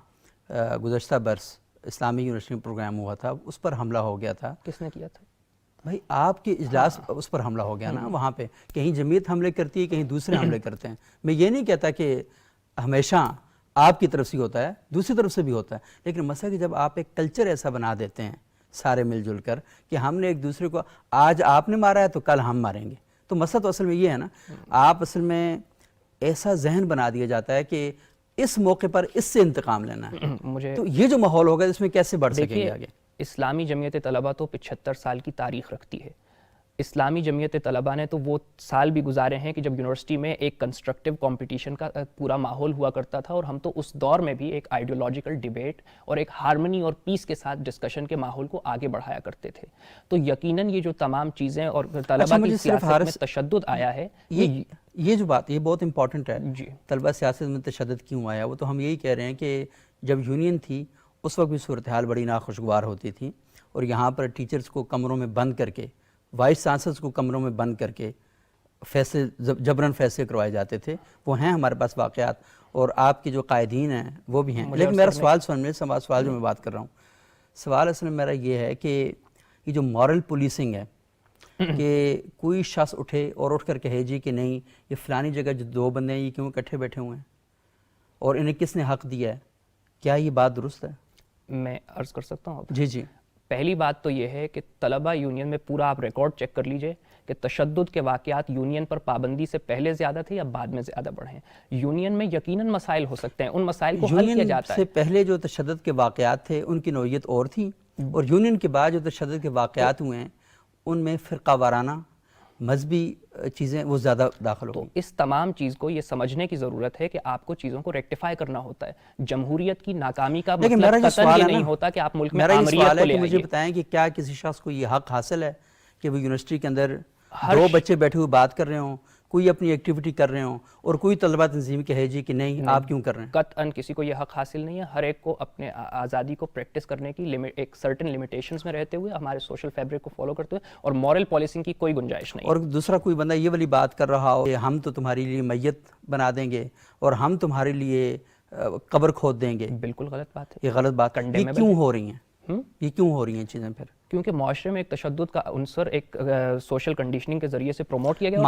گزشتہ برس اسلامی یونیورسٹی میں پروگرام ہوا تھا، اس پر حملہ ہو گیا تھا۔ کس نے کیا تھا؟ بھائی آپ کے اجلاس اس پر حملہ ہو گیا نا، وہاں پہ کہیں جمعیت حملے کرتی ہے، کہیں دوسرے حملے کرتے ہیں۔ میں یہ نہیں کہتا کہ ہمیشہ آپ کی طرف سے ہوتا ہے، دوسری طرف سے بھی ہوتا ہے، لیکن مسئلہ کہ جب آپ ایک کلچر ایسا بنا دیتے ہیں سارے مل جل کر کہ ہم نے ایک دوسرے کو، آج آپ نے مارا ہے تو کل ہم ماریں گے، تو مسئلہ تو اصل میں یہ ہے نا، آپ اصل میں ایسا ذہن بنا دیا جاتا ہے کہ اس موقع پر اس سے انتقام لینا ہے، مجھے تو یہ جو ماحول ہوگا اس میں کیسے بڑھ سکیں گے آگے؟ اسلامی جمعیت طلبہ تو 75 سال کی تاریخ رکھتی ہے۔ اسلامی جمعیت طلبہ نے تو وہ سال بھی گزارے ہیں کہ جب یونیورسٹی میں ایک کنسٹرکٹیو کمپٹیشن کا پورا ماحول ہوا کرتا تھا، اور ہم تو اس دور میں بھی ایک آئیڈیولوجیکل ڈیبیٹ اور ایک ہارمنی اور پیس کے ساتھ ڈسکشن کے ماحول کو آگے بڑھایا کرتے تھے۔ تو یقیناً یہ جو تمام چیزیں اور طلبہ کی سیاست میں تشدد آیا ہے، یہ جو بات یہ بہت امپورٹنٹ ہے، جی طلبہ سیاست میں تشدد کیوں آیا، وہ تو ہم یہی کہہ رہے ہیں کہ جب یونین تھی اس وقت بھی صورتحال بڑی ناخوشگوار ہوتی تھی، اور یہاں پر ٹیچرز کو کمروں میں بند کر کے، وائس چانسلرز کو کمروں میں بند کر کے فیصلے جبراً فیصلے کروائے جاتے تھے، وہ ہیں ہمارے پاس واقعات، اور آپ کے جو قائدین ہیں وہ بھی ہیں۔ لیکن میرا سوال سوال جو میں بات کر رہا ہوں، سوال اصل میں میرا یہ ہے کہ یہ جو مورل پولیسنگ ہے، کہ کوئی شخص اٹھے اور اٹھ کر کہے جی کہ نہیں یہ فلانی جگہ جو دو بندے ہیں یہ کیوں اکٹھے بیٹھے ہوئے ہیں اور انہیں کس نے حق دیا ہے، کیا یہ بات درست ہے؟ میں عرض کر سکتا ہوں؟ جی جی۔ پہلی بات تو یہ ہے کہ طلبہ یونین میں پورا آپ ریکارڈ چیک کر لیجئے کہ تشدد کے واقعات یونین پر پابندی سے پہلے زیادہ تھے یا بعد میں زیادہ بڑھے ہیں۔ یونین میں یقیناً مسائل ہو سکتے ہیں، ان مسائل کو حل کیا جاتا ہے۔ سے پہلے جو تشدد کے واقعات تھے ان کی نوعیت اور تھی، اور یونین کے بعد جو تشدد کے واقعات ہوئے ہیں ان میں فرقہ وارانہ مذہبی چیزیں وہ زیادہ داخل تو ہوئی۔ اس تمام چیز کو یہ سمجھنے کی ضرورت ہے کہ آپ کو چیزوں کو ریکٹیفائی کرنا ہوتا ہے۔ جمہوریت کی ناکامی کا لیکن میرا مطلب یہ قطعاً سوال یہ ہے نہیں نا، ہوتا کہ آپ ملک میں میرا یہ آمریت سوال کو ہے لے کہ مجھے آئیے۔ بتائیں کہ کیا کسی شخص کو یہ حق حاصل ہے کہ وہ یونیورسٹی کے اندر دو بچے بیٹھے ہوئے بات کر رہے ہوں، کوئی اپنی ایکٹیویٹی کر رہے ہوں، اور کوئی طلبہ تنظیم کہے جی کہ نہیں آپ کیوں کر رہے ہیں؟ قطعاً کسی کو یہ حق حاصل نہیں ہے۔ ہر ایک کو اپنے آزادی کو پریکٹس کرنے کی ایک سرٹن لیمیٹیشنز میں رہتے ہوئے، ہمارے سوشل فیبرک کو فالو کرتے ہوئے، اور مورل پالیسنگ کی کوئی گنجائش نہیں۔ اور دوسرا کوئی بندہ یہ والی بات کر رہا ہو کہ ہم تو تمہارے لیے میت بنا دیں گے اور ہم تمہارے لیے قبر کھود دیں گے، بالکل غلط بات ہے، یہ غلط بات ہے۔ یہ کیوں ہو رہی ہیں؟ یہ کیوں ہو رہی ہیں چیزیں پھر؟ کیونکہ معاشرے میں ایک تشدد کا عنصر ایک سوشل کنڈیشننگ کے ذریعے سے پروموٹ کیا گیا، اور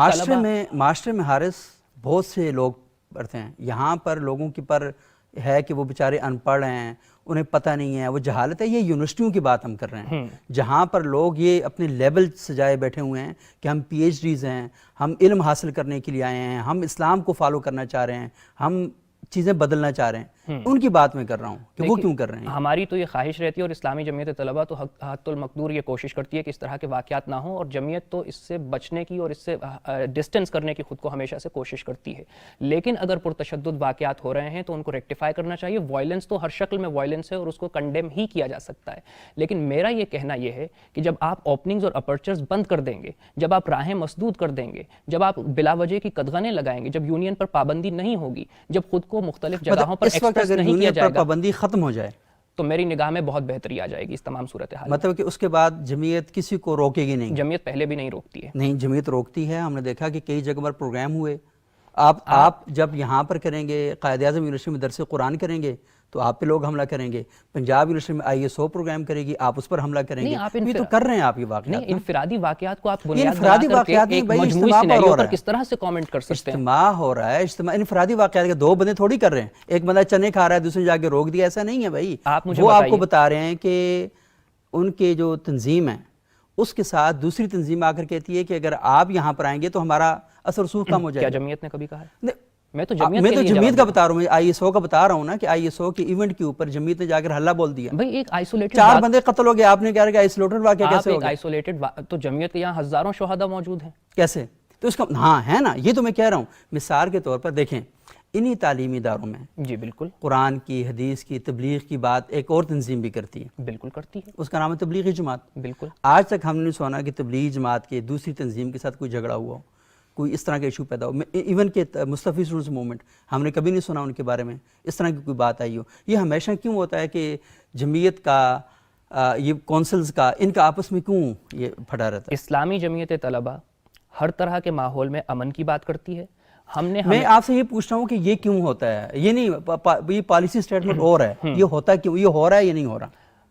معاشرے میں حارث بہت سے لوگ پڑھتے ہیں، یہاں پر لوگوں کی پر ہے کہ وہ بیچارے ان پڑھ ہیں، انہیں پتہ نہیں ہے، وہ جہالت ہے۔ یہ یونیورسٹیوں کی بات ہم کر رہے ہیں جہاں پر لوگ یہ اپنے لیبل سجائے بیٹھے ہوئے ہیں کہ ہم پی ایچ ڈیز ہیں، ہم علم حاصل کرنے کے لیے آئے ہیں، ہم اسلام کو فالو کرنا چاہ رہے ہیں، ہم چیزیں بدلنا چاہ رہے ہیں، ان کی بات میں کر رہا ہوں کہ وہ کیوں کر رہے ہیں۔ ہماری تو یہ خواہش رہتی ہے، اور اسلامی جمعیت طلبہ تو حد المقدور یہ کوشش کرتی ہے کہ اس طرح کے واقعات نہ ہوں، اور جمعیت تو اس سے بچنے کی اور اس سے ڈسٹنس کرنے کی خود کو ہمیشہ سے کوشش کرتی ہے۔ لیکن اگر پرتشدد واقعات ہو رہے ہیں تو ان کو ریکٹیفائی کرنا چاہیے۔ وائلنس تو ہر شکل میں وائلنس ہے اور اس کو کنڈیم ہی کیا جا سکتا ہے، لیکن میرا یہ کہنا یہ ہے کہ جب آپ اوپننگز اور اپرچرز بند کر دیں گے، جب آپ راہیں مسدود کر دیں گے، جب آپ بلا وجہ کی قدغنیں لگائیں گے، جب یونین پر پابندی نہیں ہوگی، جب خود کو مختلف جگہوں پر ایکسپریس نہیں کیا جائے گا، پابندی ختم ہو جائے تو میری نگاہ میں بہت بہتری آ جائے گی اس تمام صورتحال۔ مطلب کہ اس کے بعد جمعیت کسی کو روکے گی نہیں؟ جمعیت پہلے بھی نہیں روکتی ہے۔ نہیں، جمعیت روکتی ہے۔ ہم نے دیکھا کہ کئی جگہ پر پروگرام ہوئے، آپ جب یہاں پر کریں گے، قائد اعظم یونیورسٹی میں درس قرآن کریں گے تو آپ پہ لوگ حملہ کریں گے، پنجاب یونیورسٹی میں ISO پروگرام کرے گی، آپ اس پر حملہ کریں گے۔ یہ تو کر رہے ہیں آپ یہ واقعات۔ نہیں، انفرادی واقعات کو آپ بنیاد انفرادی بنا کر واقعات کے نہیں ایک بھائی، مجموعی اجتماع سینیریو پر پر کس طرح سے کامنٹ کر سکتے ہیں؟ اجتماع ہو رہا ہے، انفرادی واقعات کے دو بندے تھوڑی کر رہے ہیں، ایک بندہ چنے کھا رہا ہے دوسرے جا کے روک دیا، ایسا نہیں ہے بھائی۔ وہ آپ کو بتا رہے ہیں کہ ان کے جو تنظیم ہے اس کے ساتھ دوسری تنظیم آ کر کہتی ہے کہ اگر آپ یہاں پر آئیں گے تو ہمارا اثر رسوخ کم ہو جائے گا۔ کیا جمیت نے کبھی کہا ہے؟ میں تو جمعیت کا بتا رہا ہوں، ISO کا بتا رہا ہوں نا کہ ISO کے ایونٹ کے اوپر جمعیت نے جا کر حلہ بول دیا۔ بھائی ایک آئسولیٹڈ 4 بندے قتل ہو گئے، آپ نے کہا کہ آئسولیٹڈ واقعہ کیسے ہو گیا؟ آئسولیٹڈ تو جمعیت کے یہاں ہزاروں شہداء موجود ہیں۔ کیسے؟ تو اس کا ہاں ہے نا، یہ تو میں کہہ رہا ہوں. مثال کے طور پر دیکھیں انہی تعلیمی اداروں میں جی بالکل قرآن کی، حدیث کی، تبلیغ کی بات ایک اور تنظیم بھی کرتی ہے، بالکل کرتی ہے. اس کا نام ہے تبلیغی جماعت. بالکل آج تک ہم نے سنا کہ تبلیغی جماعت کے دوسری تنظیم کے ساتھ کوئی جھگڑا ہوا ہو، کوئی اس طرح کا ایشو پیدا ہو. ایون کہ مصطفی اسٹوڈنٹس موومنٹ ہم نے کبھی نہیں سنا ان کے بارے میں اس طرح کی کوئی بات آئی ہو. یہ ہمیشہ کیوں ہوتا ہے کہ جمعیت کا یہ کونسلز کا ان کا آپس میں کیوں یہ پھٹا رہتا ہے؟ اسلامی جمعیت طلبہ ہر طرح کے ماحول میں امن کی بات کرتی ہے. میں آپ سے یہ پوچھ رہا ہوں کہ یہ کیوں ہوتا ہے؟ یہ نہیں یہ پالیسی سٹیٹمنٹ اور ہے، یہ ہوتا کیوں؟ یہ ہو رہا ہے یا نہیں ہو رہا؟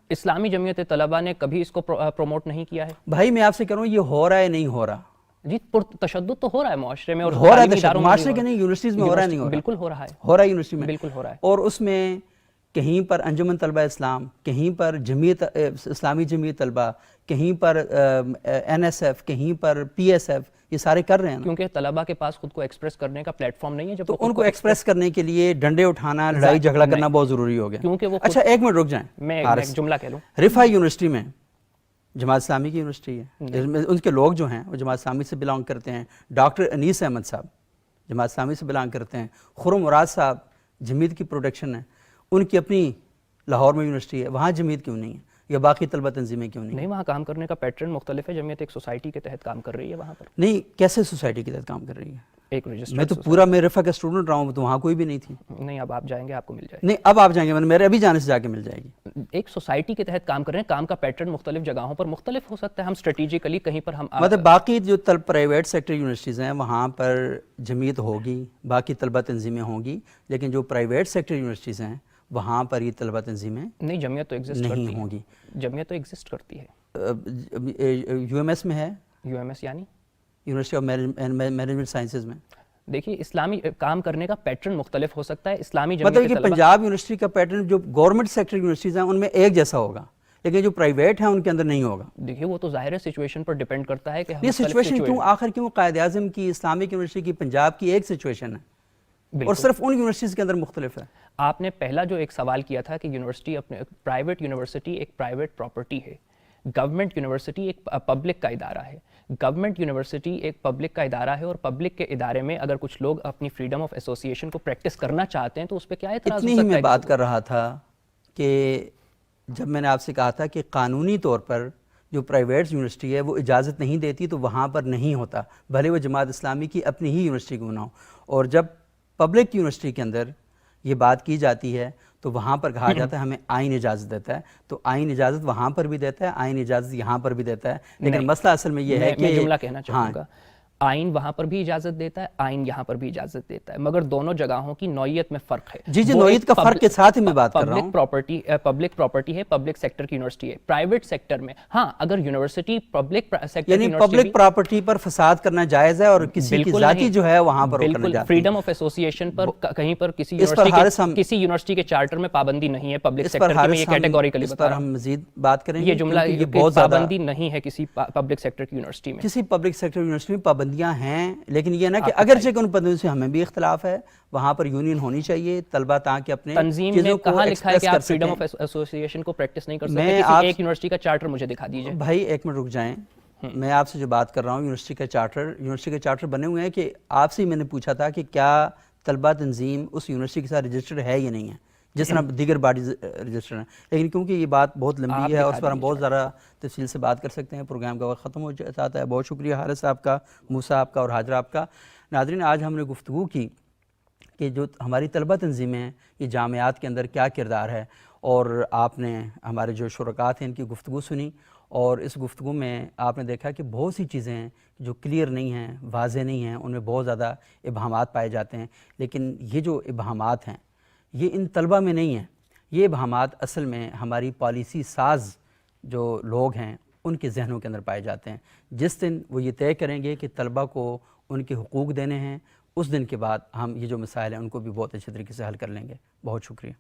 اسلامی جمعیت طلبہ نے کبھی اس کو پروموٹ نہیں کیا ہے. بھائی میں آپ سے کہہ رہا ہوں یہ ہو رہا ہے نہیں ہو رہا؟ جی تشدد تو ہو رہا ہے معاشرے میں، اور ہو رہا ہے تعلیمی تشدد اداروں میں معاشرے بھی کے نہیں، یونیورسٹیز میں ہو رہا ہے نہیں ہو رہا؟ بالکل ہو رہا ہے، ہو رہا ہے یونیورسٹی میں، بالکل ہو رہا ہے. اور اس میں کہیں پر انجمن طلبہ اسلام، کہیں پر جمعیت اسلامی جمعیت طلبہ، کہیں پر این ایس ایف، کہیں پر پی ایس ایف، یہ سارے کر رہے ہیں نا. کیونکہ طلبہ کے پاس خود کو ایکسپریس کرنے کا پلیٹ فارم نہیں ہے. جب تو ان کو ایکسپریس کرنے کے لیے ڈنڈے اٹھانا، لڑائی جھگڑا کرنا بہت ضروری ہو گیا. کیونکہ وہ اچھا ایک منٹ رک جائیں، میں ایک جملہ کہہ لوں. رفاع یونیورسٹی میں جماعت اسلامی کی یونیورسٹی ہے، ان کے لوگ جو ہیں وہ جماعت اسلامی سے بلانگ کرتے ہیں. ڈاکٹر انیس احمد صاحب جماعت اسلامی سے بلانگ کرتے ہیں. خرم مراد صاحب جمعیت کی پروڈکشن ہے، ان کی اپنی لاہور میں یونیورسٹی ہے، وہاں جمعیت کیوں نہیں ہے یا باقی طلبہ تنظیمیں کیوں نہیں؟ نہیں وہاں کام کرنے کا پیٹرن مختلف ہے. جمعیت ایک سوسائٹی کے تحت کام کر رہی ہے وہاں پر. نہیں کیسے سوسائٹی کے تحت کام کر رہی ہے؟ ایک میں رجسٹرڈ تو پورا میں رفع کا اسٹوڈنٹ رہا ہوں، تو وہاں کوئی بھی نہیں تھی. نہیں اب آپ جائیں گے آپ کو مل جائے نہیں اب آپ جائیں گے، میرے ابھی جانے سے جا کے مل جائے گی. ایک سوسائٹی کے تحت کام کر رہے ہیں. کام کا پیٹرن مختلف جگہوں پر مختلف ہو سکتا ہے. ہم اسٹریٹجیکلی کہیں پر ہم مطلب باقی جو پرائیویٹ سیکٹر یونیورسٹیز ہیں وہاں پر جمعیت ہوگی، باقی طلبہ تنظیمیں ہوں گی، لیکن جو پرائیویٹ سیکٹر یونیورسٹیز ہیں وہاں پر یہ طلبہ تنظیمیں نہیں جمعیت تو ایگزسٹ کرتی نہیں ہے. ہوں گی. جمعیت تو ایگزسٹ کرتی ہے. یو ایم ایس میں ہے، یو ایم ایس یعنی یونیورسٹی آف مینجمنٹ سائنسز میں. دیکھیے اسلامی کام کرنے کا پیٹرن مختلف ہو سکتا ہے. اسلامی مطلب جمعیت کہ طلبہ پنجاب یونیورسٹی کا پیٹرن جو گورنمنٹ سیکٹر یونیورسٹیز ہیں ان میں ایک جیسا ہوگا، لیکن جو پرائیویٹ ہیں ان کے اندر نہیں ہوگا. دیکھیے وہ تو ظاہر ہے سچویشن پر ڈیپینڈ کرتا ہے کہ یہ سچویشن کیوں آخر کیوں قائد اعظم کی اسلامک یونیورسٹی کی پنجاب کی ایک سچویشن ہے اور صرف ان یونیورسٹیز کے اندر مختلف ہے. آپ نے پہلا جو ایک سوال کیا تھا کہ یونیورسٹی اپنے پرائیویٹ یونیورسٹی ایک پرائیویٹ پراپرٹی ہے، گورنمنٹ یونیورسٹی ایک پبلک کا ادارہ ہے. گورنمنٹ یونیورسٹی ایک پبلک کا ادارہ ہے اور پبلک کے ادارے میں اگر کچھ لوگ اپنی فریڈم آف ایسوسیشن کو پریکٹس کرنا چاہتے ہیں تو اس پہ کیا اعتراض ہو اتنی ہی سکتا میں ہے؟ بات کر رہا تھا کہ جب میں نے آپ سے کہا تھا کہ قانونی طور پر جو پرائیویٹ یونیورسٹی ہے وہ اجازت نہیں دیتی تو وہاں پر نہیں ہوتا، بھلے وہ جماعت اسلامی کی اپنی ہی یونیورسٹی کیوں نہ ہو. اور جب پبلک یونیورسٹی کے اندر یہ بات کی جاتی ہے تو وہاں پر کہا جاتا ہے ہمیں آئین اجازت دیتا ہے، تو آئین اجازت وہاں پر بھی دیتا ہے، آئین اجازت یہاں پر بھی دیتا ہے. لیکن مسئلہ اصل میں یہ ہے کہ میں جملہ کہنا چاہوں گا، آئین وہاں پر بھی اجازت دیتا ہے، آئین یہاں پر بھی اجازت دیتا ہے، مگر دونوں جگہوں کی نوعیت میں فرق ہے. جی نوعیت کا فرق کے ساتھ ہی میں بات کر رہا ہوں. پبلک پراپرٹی ہے، پبلک سیکٹر کی یونیورسٹی ہے. پرائیویٹ سیکٹر میں ہاں اگر یونیورسٹی پبلک سیکٹر یعنی پبلک پراپرٹی پر فساد کرنا جائز ہے اور کسی کی ذاتی جو ہے وہاں پر وہ کرنا جاتی ہے. فریڈم آف ایسوسیشن پر کہیں پر کسی یونیورسٹی کے چارٹر میں پابندی نہیں ہے پبلک سیکٹر کی. میں یہ کیٹیگوریکلی بتا رہا ہوں. ہم مزید بات کریں گے. یہ جملہ یہ بہت پابندی نہیں ہے کسی پبلک سیکٹر کی یونیورسٹی میں. کسی پبلک سیکٹر یونیورسٹی میں پابندیاں ہیں، لیکن یہ نا کہ اگرچہ ان پابندیوں سے ہمیں بھی اختلاف ہے، وہاں پر یونین ہونی چاہیے طلبہ تاکہ اپنے تنظیم میں کہاں لکھا ہے کہ آپ فریڈم آف ایسوسیشن کو پریکٹس نہیں کر سکتے؟ کسی ایک یونیورسٹی کا چارٹر مجھے دکھا دیجیے. بھائی ایک منٹ رک جائیں، میں آپ سے جو بات کر رہا ہوں یونیورسٹی کے چارٹر بنے ہوئے ہیں کہ آپ سے میں نے پوچھا تھا کہ کیا طلبہ تنظیم اس یونیورسٹی کے ساتھ رجسٹرڈ ہے یا نہیں ہے، جس طرح دیگر باڈیز رجسٹرڈ ہیں. لیکن کیونکہ یہ بات بہت لمبی ہے اور اس پر ہم بہت زیادہ تفصیل سے بات کر سکتے ہیں، پروگرام کا وقت ختم ہو جاتا ہے. بہت شکریہ حارث صاحب کا، موسیٰ آپ کا اور حاجرہ آپ کا. ناظرین آج ہم نے گفتگو کی کہ جو ہماری طلبہ تنظیمیں ہیں یہ جامعات کے اندر کیا کردار ہے، اور آپ نے ہمارے جو شرکاء ہیں ان کی گفتگو سنی، اور اس گفتگو میں آپ نے دیکھا کہ بہت سی چیزیں ہیں جو کلیئر نہیں ہیں، واضح نہیں ہیں، ان میں بہت زیادہ ابہامات پائے جاتے ہیں. لیکن یہ جو ابہامات ہیں یہ ان طلبہ میں نہیں ہیں، یہ ابہامات اصل میں ہماری پالیسی ساز جو لوگ ہیں ان کے ذہنوں کے اندر پائے جاتے ہیں. جس دن وہ یہ طے کریں گے کہ طلبہ کو ان کے حقوق دینے ہیں، اس دن کے بعد ہم یہ جو مسائل ہیں ان کو بھی بہت اچھے طریقے سے حل کر لیں گے. بہت شکریہ.